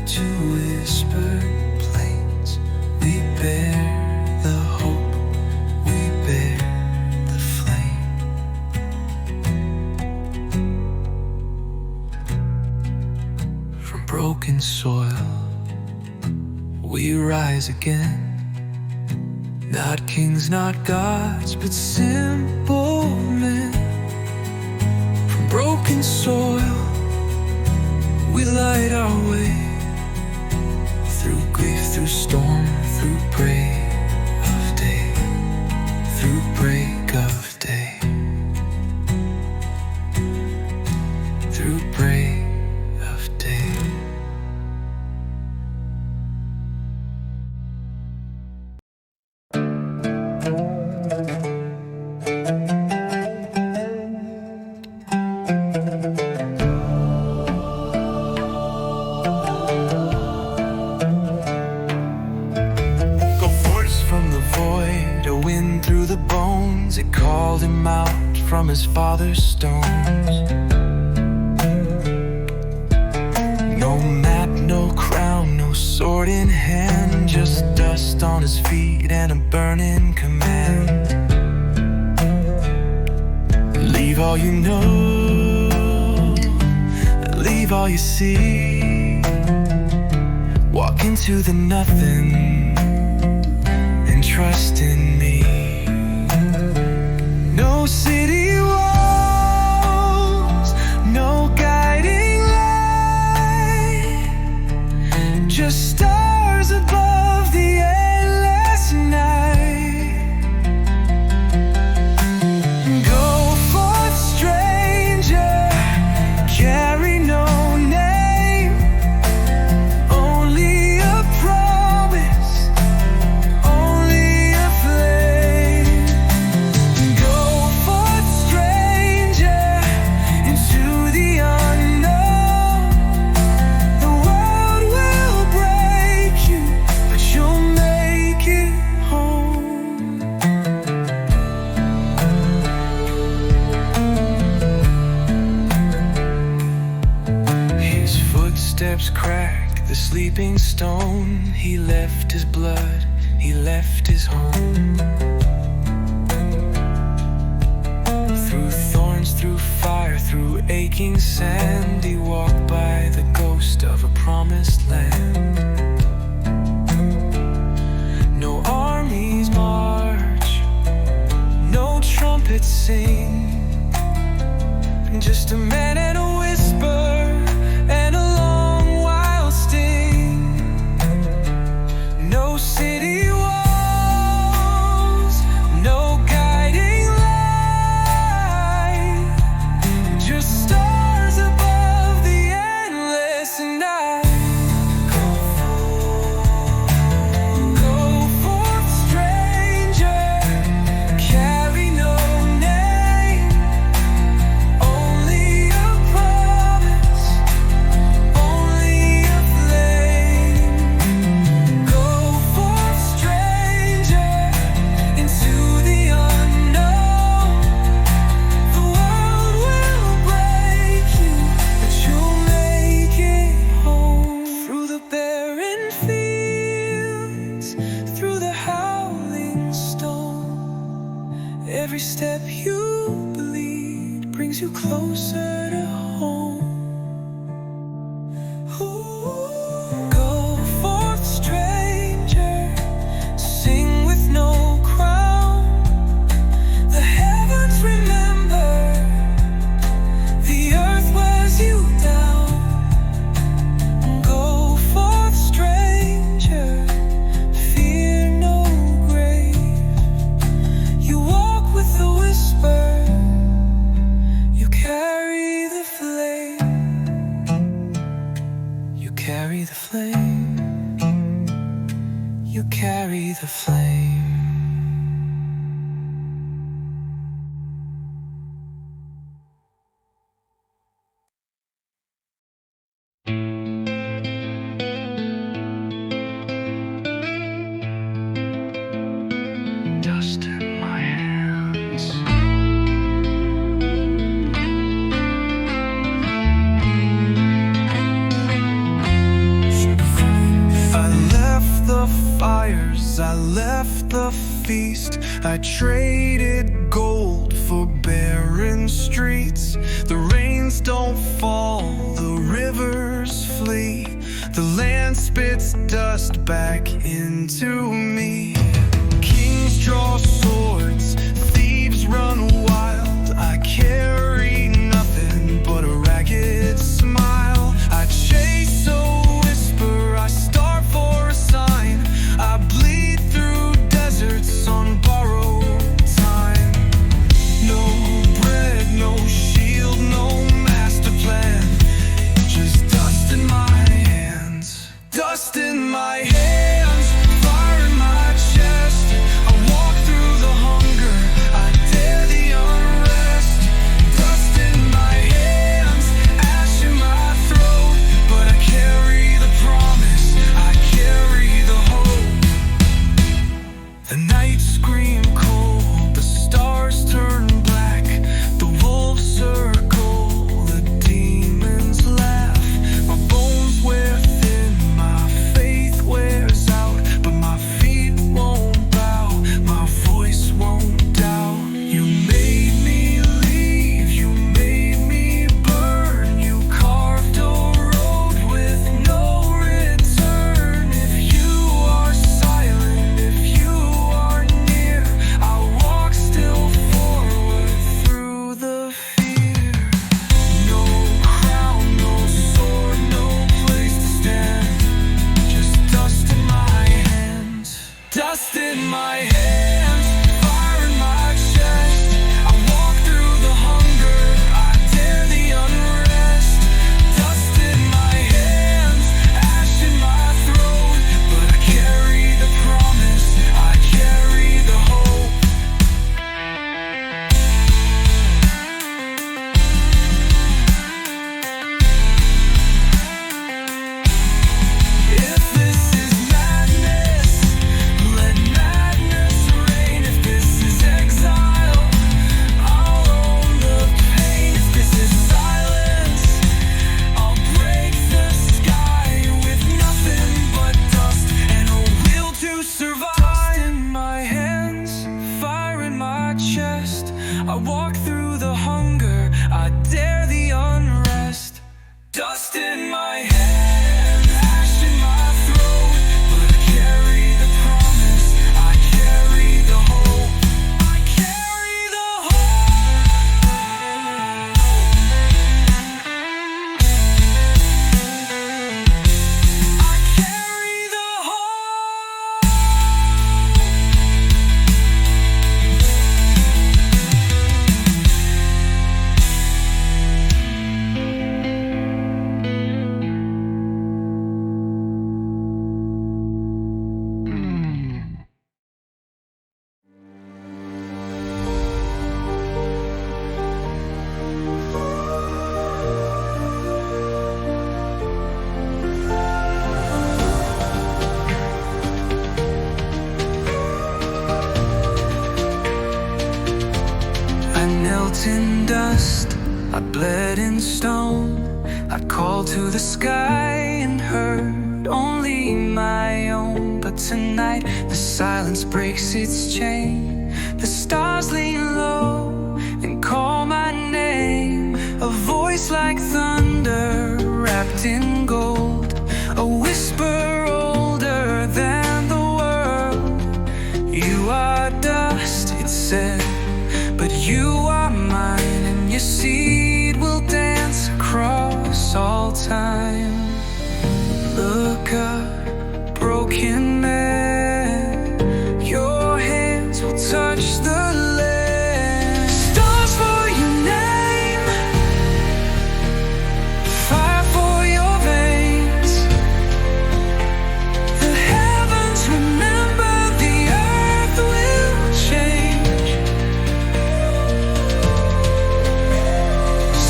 to whispered plains, we bear the hope, we bear the flame. From broken soil we rise again. Not kings, not gods, but simple men. From broken soil we light our way. Through grief, through storm, through break of day, through break of day, through break of day. It called him out from his father's stones. No map, no crown, no sword in hand, just dust on his feet and a burning command. Leave all you know, leave all you see. Walk into the nothing and trust in me. No city walls, no guiding light, just stars above the endless night. Go forth, stranger, carry no name, only a promise, only a flame. Go forth, stranger, into the unknown. The world will break you, but you'll make it home. His footsteps crack the sleeping stone. He left his blood, he left his home. Through thorns, through fire, through aching sand, he walked by the ghost of a promised land. No armies march, no trumpets sing, just a man and a whisper and a long wild sting. No city walls, no guiding light, just stars above the endless night. Go forth, stranger, carry no name, only a brings you closer to home. Go forth, stranger, sing with no crown. The heavens remember, the earth wears you down. Go forth, stranger, fear no grave. You walk with a whisper, you carry the flame. You carry the flame. You carry the flame. Dust in my hands. I left the fires, I left the feast. I traded gold for barren streets. The rains don't fall, the rivers flee. The land spits dust back into me. Kings draw swords, thieves run wild. I carry nothing but a ragged smile. I chase a whisper, I starve for a sign. I bleed through deserts on borrowed time. No bread, no shield, no master plan. Just dust in my hands. Dust in my hands, fire in my chest. I walk through the hunger, I dare the unrest. Dust in my hands, ash in my throat. But I carry the promise, I carry the hope. The nights scream cold, the stars turn black. The wolves circle, the demons laugh. My bones wear thin, my faith wears out. But my feet won't bow, my voice won't down. You made me leave, you made me burn. You carved a road with no return. If you are silent, if you are near, I'll walk still forward through the fear. No crown, no sword, no place to stand. Just dust in my hands. Dust in my hands, fire in my chest. I walk through the hunger, I dare the unrest. Dust in my hands, ash in my throat. But I carry the promise, I carry the hope. If this is madness, let madness reign. If this is exile, I'll own the pain. If this is silence, I'll break the sky with nothing but dust and a will to survive. Dust in my hands, fire in my chest. I walk through the hunger, I dare the unrest. Dust in my hands, ash in my throat. But I carry the promise, I carry the hope. I carry the hope. I carry the hope. I knelt in dust, I bled in stone. I called to the sky and heard only my own. But tonight the silence breaks its chain. The stars lean low and call my name. voice like thunder wrapped in gold, a whisper older than the world. You are dust, it said, but you are mine, and your seed will dance across all time. Look up, broken man, your hands will touch the land. Stars for your name, fire for your veins. The heavens remember, the earth will change.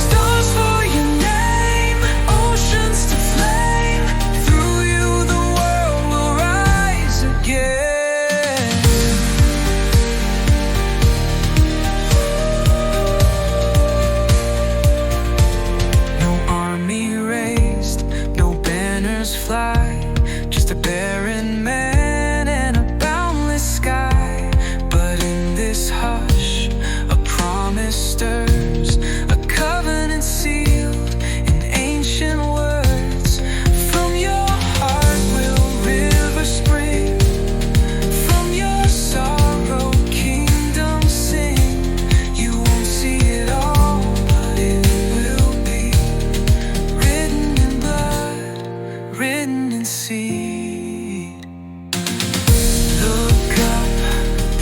Stars for your name, oceans to flame. Through you the world will rise again. No army raised, no banners fly, just a barren man and a boundless sky. But in this hush, a promise stirs, a covenant sealed in ancient words. From your heart will rivers spring, from your sorrow kingdoms sing. You won't see it all, but it will be written in blood, written in seed. Look up,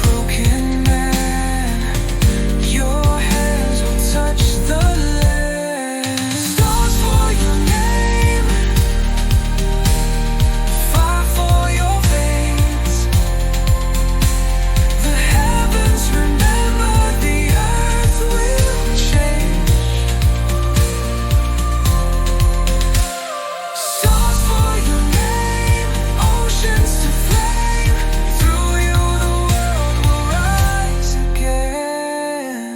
broken man, your hands will touch the land. Stars for your name, fire for your veins. The heavens remember, the earth will change. Stars for your name, oceans to flame. Through you the world will rise again.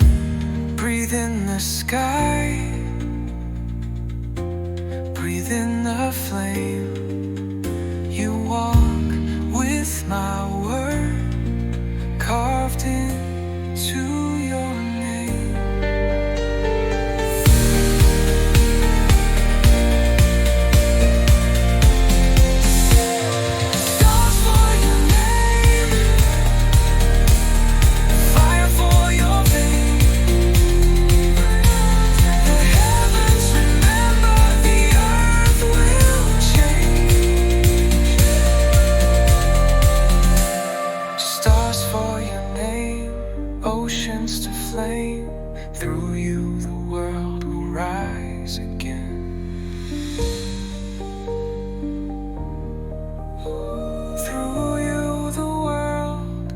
Breathe in the sky, breathe in the flame. You walk with my word carved into your name. Stars for your name, fire for your veins. The heavens remember, the earth will change. Stars for your name, oceans to flame. Through you the world will rise again. Through you the world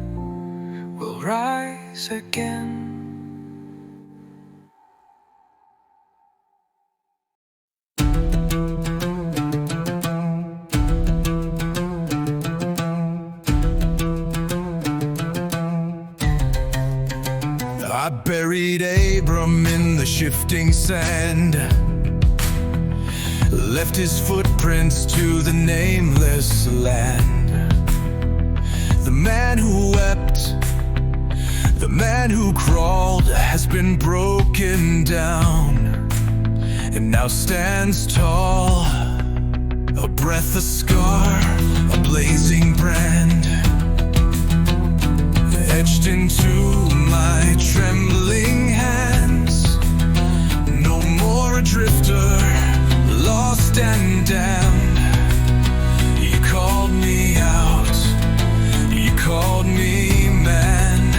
will rise again. I buried Abram in the shifting sand, left his footprints to the nameless land. The man who wept, the man who crawled, has been broken down and now stands tall, a breath, a scar, a blazing brand, etched into my trembling hands. No more a drifter, lost and damned. You called me out, you called me man.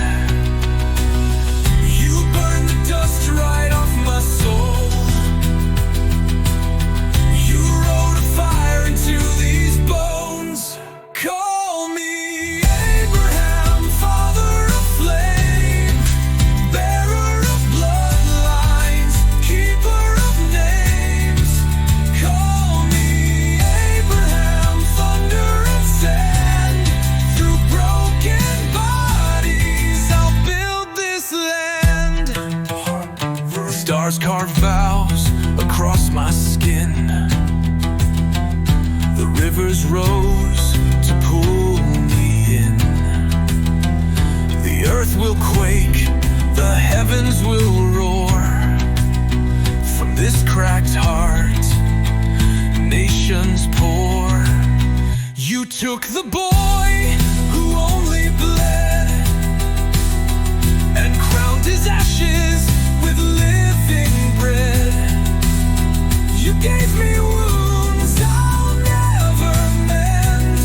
You burned the dust right off my soul. You wrote a fire into these bones. Call me Abraham, father of flame, bearer of bloodlines, keeper of names. Call me Abraham, thunder and sand. Through broken bodies I'll build this land. Stars carve vows across my skin. The rivers rose to pull me in. The earth will quake, the heavens will roar. From this cracked heart, nations poor. You took the boy who only bled and crowned his ashes with living bread. You gave me wounds I'll never mend,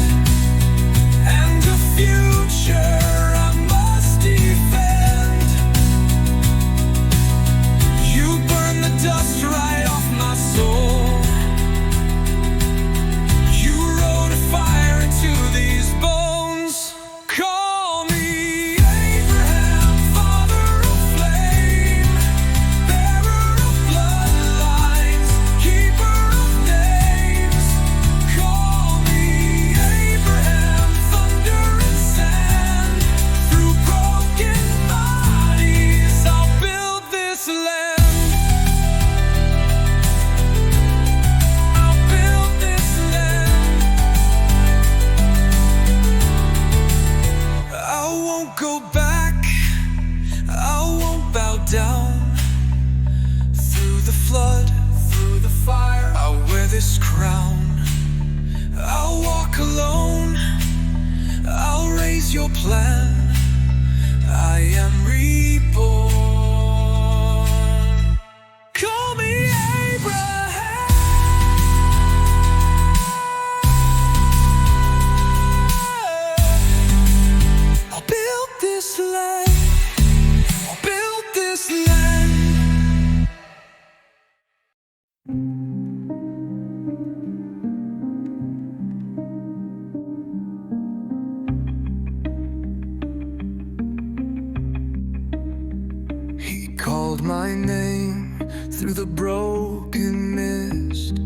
and a future I must defend. You burned the dust right off my soul. You wrote a fire into these bones. Call me Abraham, father of flame, bearer of bloodlines, keeper of names. Call me Abraham, thunder and sand. Through broken bodies I'll build this land. I'll build this land. I won't go back, I won't bow down. Through the flood, through the fire, I'll wear this crown. I'll walk alone, I'll raise your plan. I am reborn. Call me Abraham. I'll build this land. I'll build this land. He called my name through the broken mist,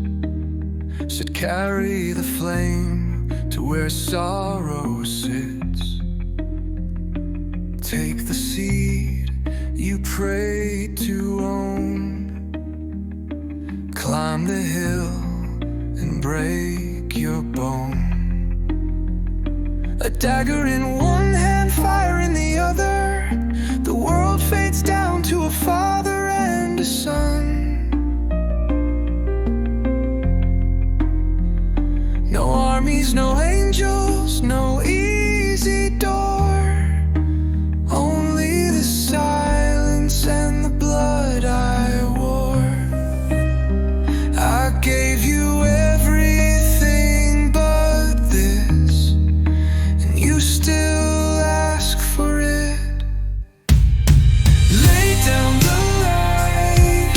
said carry the flame to where sorrow sits. Take the seed you prayed to own, climb the hill and break your bone. A dagger in one hand, fire in the other. The world fades down to a father and a son. No armies, no angels, no easy door. Only the silence and the blood I wore. I gave you everything but this, and you still ask for it. Lay down the light,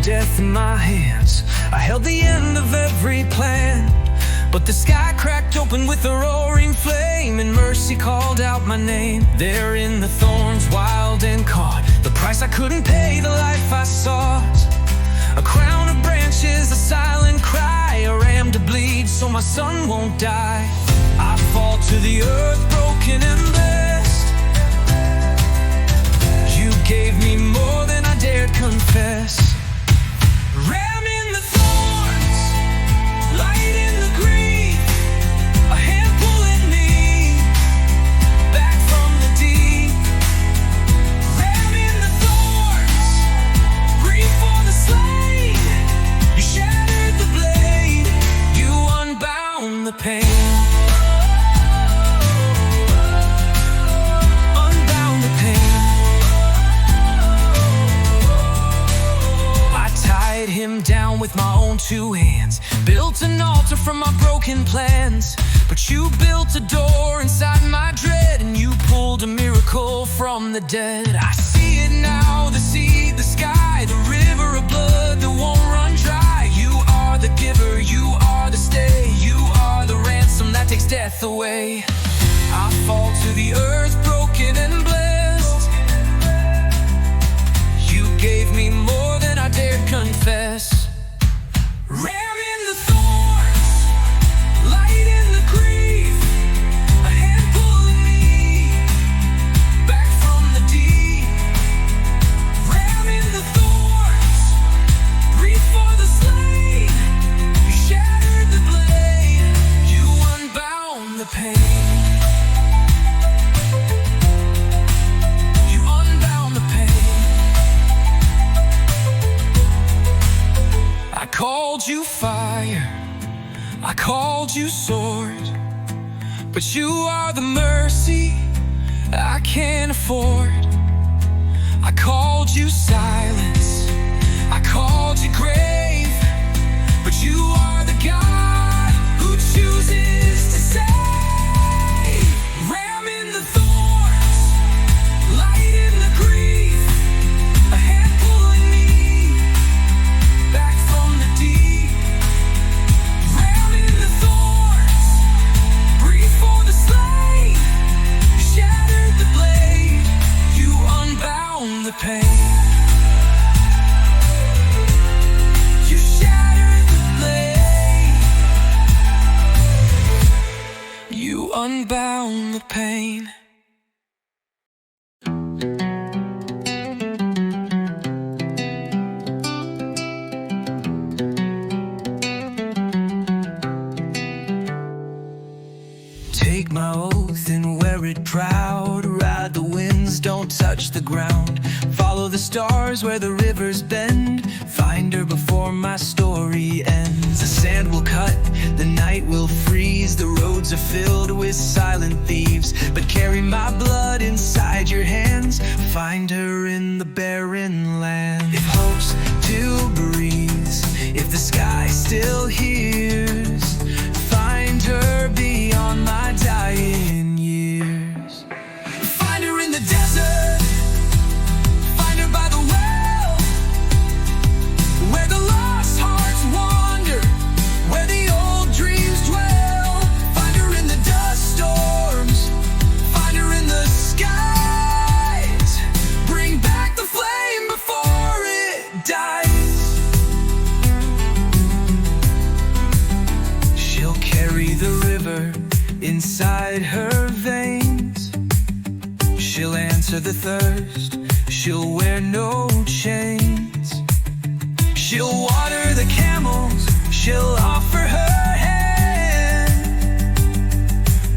death in my hands. I held the end of every plan, but the sky cracked open with a roaring flame, and mercy called out my name. There in the thorns, wild and caught, the price I couldn't pay, the life I sought. A crown of branches, a silent cry, a ram to bleed so my son won't die. I fall to the earth, broken and blessed. You gave me more than I dared confess. Ram in the thorns, light in the grief, a hand pulling me back from the deep. Ram in the thorns, grief for the slain. You shattered the blade, you unbound the pain. Him down with my own two hands, built an altar from my broken plans. But you built a door inside my dread, and you pulled a miracle from the dead. I see it now, the sea, the sky, the river of blood that won't run dry. You are the giver, you are the stay, you are the ransom that takes death away. I fall to the earth, broken and blessed. You gave me more than I dared confess. Ram in the thorns, light in the grief, a hand pulling me back from the deep. Ram in the thorns, grief for the slain. You shattered the blade, you unbound the pain. I called you fire, I called you sword, but you are the mercy I can't afford. I called you silence, I called you grave, but you are the God who chooses to save. Ram in the thorns, light in the grief, a hand pulling me back from the deep. Ram in the thorns, grief for the slain. You shattered the blade, you unbound the pain. You shattered the blade, you unbound the pain. Take my oath and wear it proud. Ride the winds, don't touch the ground. Follow the stars where the rivers bend. Find her before my story ends. The sand will cut, the night will freeze. The roads are filled with silent thieves, but carry my blood inside your hands. Find her in the barren land. If hope still breathes, if the sky still hears, find her beyond my dying years. Find her in the desert, find her by the well, where the lost hearts wander, where the old dreams dwell. Find her in the dust storms, find her in the skies. Bring back the flame before it dies. She'll carry the river inside her veins. She'll answer the thirst, she'll wear no chains. She'll water the camels, she'll offer her hand.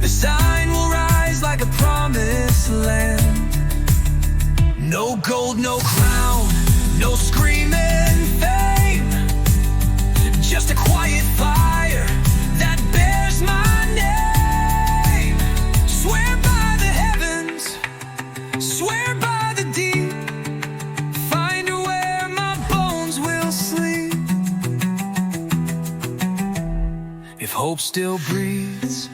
The sign will rise like a promised land. No gold, no crown, no screaming fame, just a quiet fire that bears my name. Swear by the heavens, swear by the deep, find her where my bones will sleep. If hope still breathes,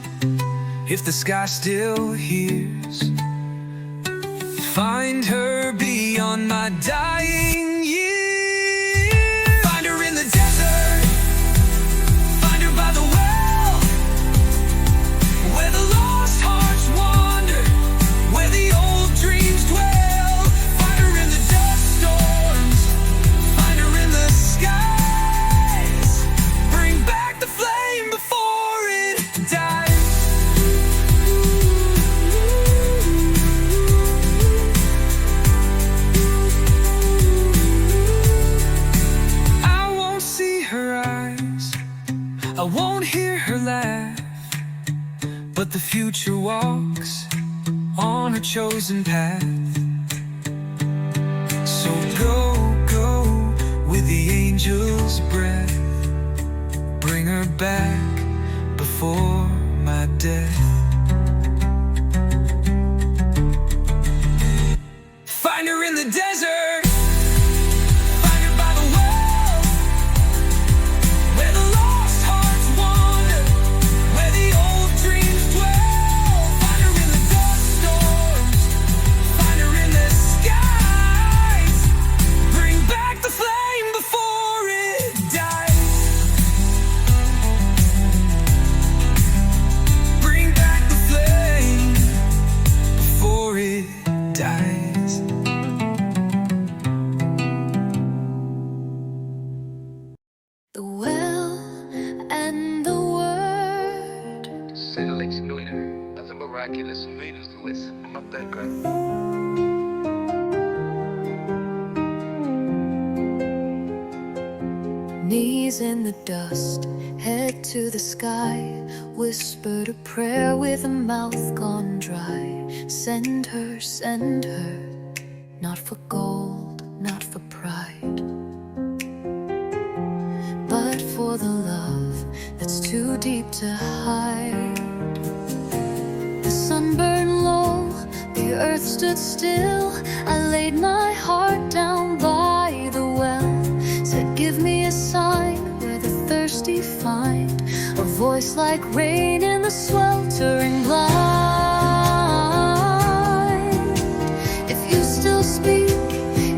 if the sky still hears, find her beyond my dying years. but the future walks on a chosen path. So go, go with the angel's breath. Bring her back before my death. Find her in the desert. Find her by the well, where the lost hearts wander, where the old dreams dwell. Find her in the dust storms. Find her in the skies. Bring back the flame before it dies. Bring back the flame before it dies. The well and the word. Say the Lakes Millionaire. Nothing miraculous and Venus to listen. Not that good. Knees in the dust, head to the sky. Whispered a prayer with a mouth gone dry. Send her, not for gold, not for pride, but for the love that's too deep to hide. The sun burned low, the earth stood still. I laid my heart down by the well. Said, give me a sign where the thirsty find a voice like rain in the sweltering blind. If you still speak,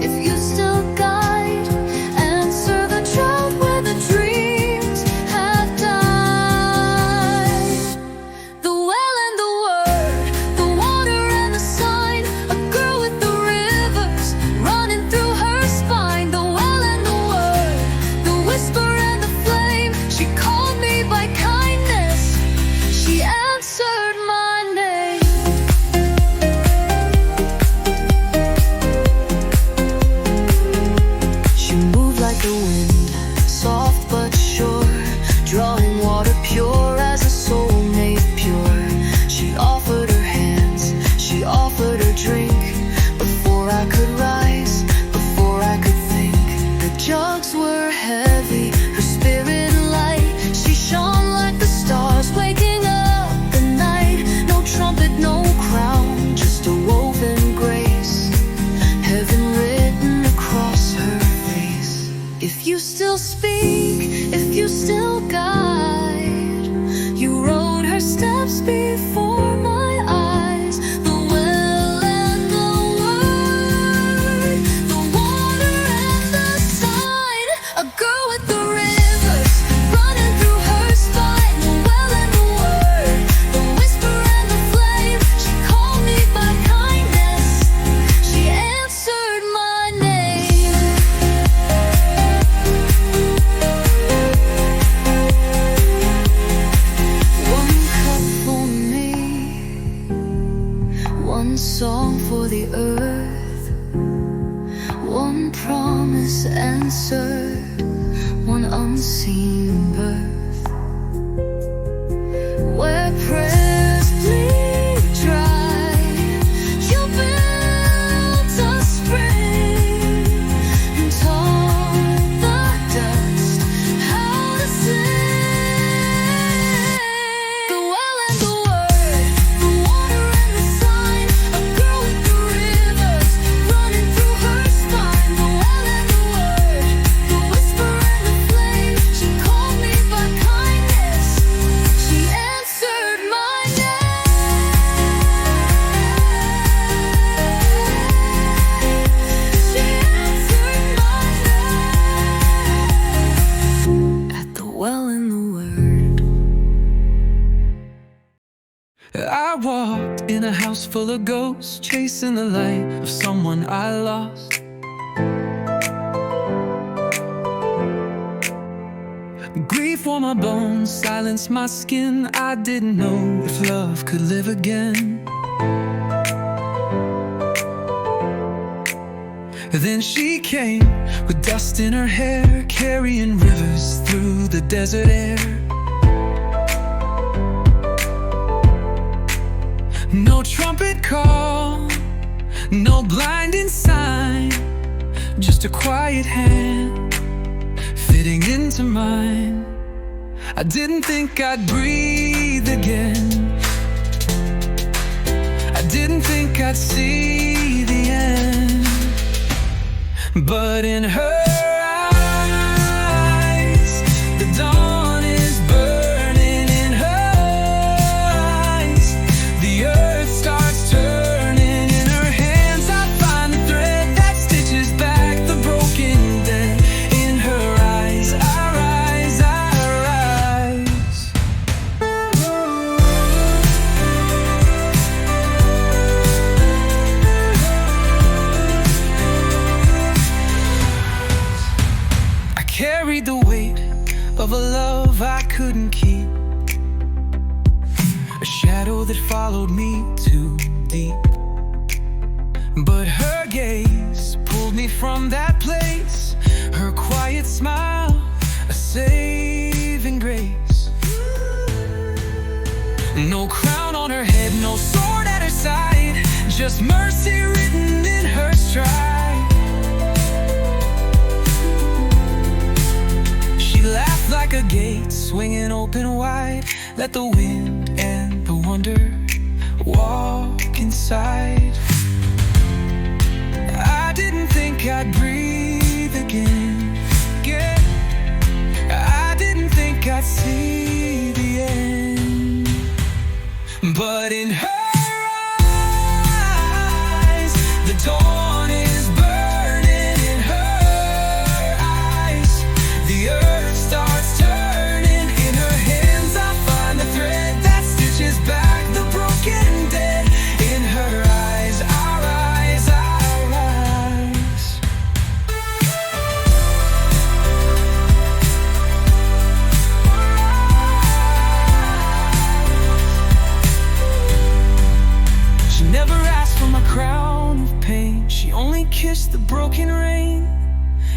if you still guide, answer the drought where the dreams have died. The well and the word, the water and the sign, a girl with the rivers running through her spine. The well and the word, the whisper and the flame. She called me by kindness, she answered my name. She moved like the wind, soft but sure, drawing water pure as a soul made pure. She offered her hands, she offered her drink. Before I could rise, before I could think, the jugs were heavy, her spirit light. She shone like the stars, waking up the night. No trumpet, no crown, just a woven grace, heaven written across her face. If you still speak, if you still guide, you wrote her steps before my eyes. The well and the word, the water and the sign, a girl with the rivers running through her spine. The well and the word, the whisper and the flame. She called me by kindness, she answered my name. One cup for me, one song for the earth, one promise answered, one unseen birth. Where prayers bleed dry, you built a spring and taught the dust how to sing. The well and the word, the water and the sign, a girl with the rivers running through her spine. The well and the word, the whisper and the flame. She called me by kindness, she answered my name. She answered my name. At the well and the word. I walked in a house full of ghosts, chasing the light of someone I lost. Grief wore my bones, silenced my skin. I didn't know if love could live again. Then she came with dust in her hair, carrying rivers through the desert air. trumpet call, no blinding sign, just a quiet hand fitting into mine. I didn't think I'd breathe again. I didn't think I'd see the end. But in her eyes, the dawn is burning. In her eyes, the earth starts turning. In her hands I find the thread that stitches back the broken dead. In her eyes I rise, I rise. I carried the weight of a love I couldn't keep, a shadow that followed me too deep. But her gaze pulled me from that place, her quiet smile, a saving grace. No crown on her head, no sword at her side, just mercy written in her stride. She laughed like a gate swinging open wide. Let the wind and the wonder walk inside. I didn't think I'd breathe again. I didn't think I'd see the end. But in her eyes, the dawn is burning. In her eyes, the earth starts turning. In her hands I find the thread that stitches back the broken dead. In her eyes I rise, I rise. She never asked for my crown of pain. She only kissed the broken rain.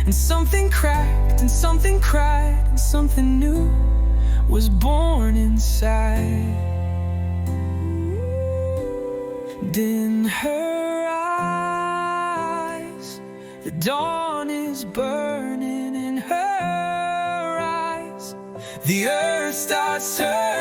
And something cracked, and something cried, and something new was born inside. And in her eyes, the dawn is burning. In her eyes, the earth starts turning.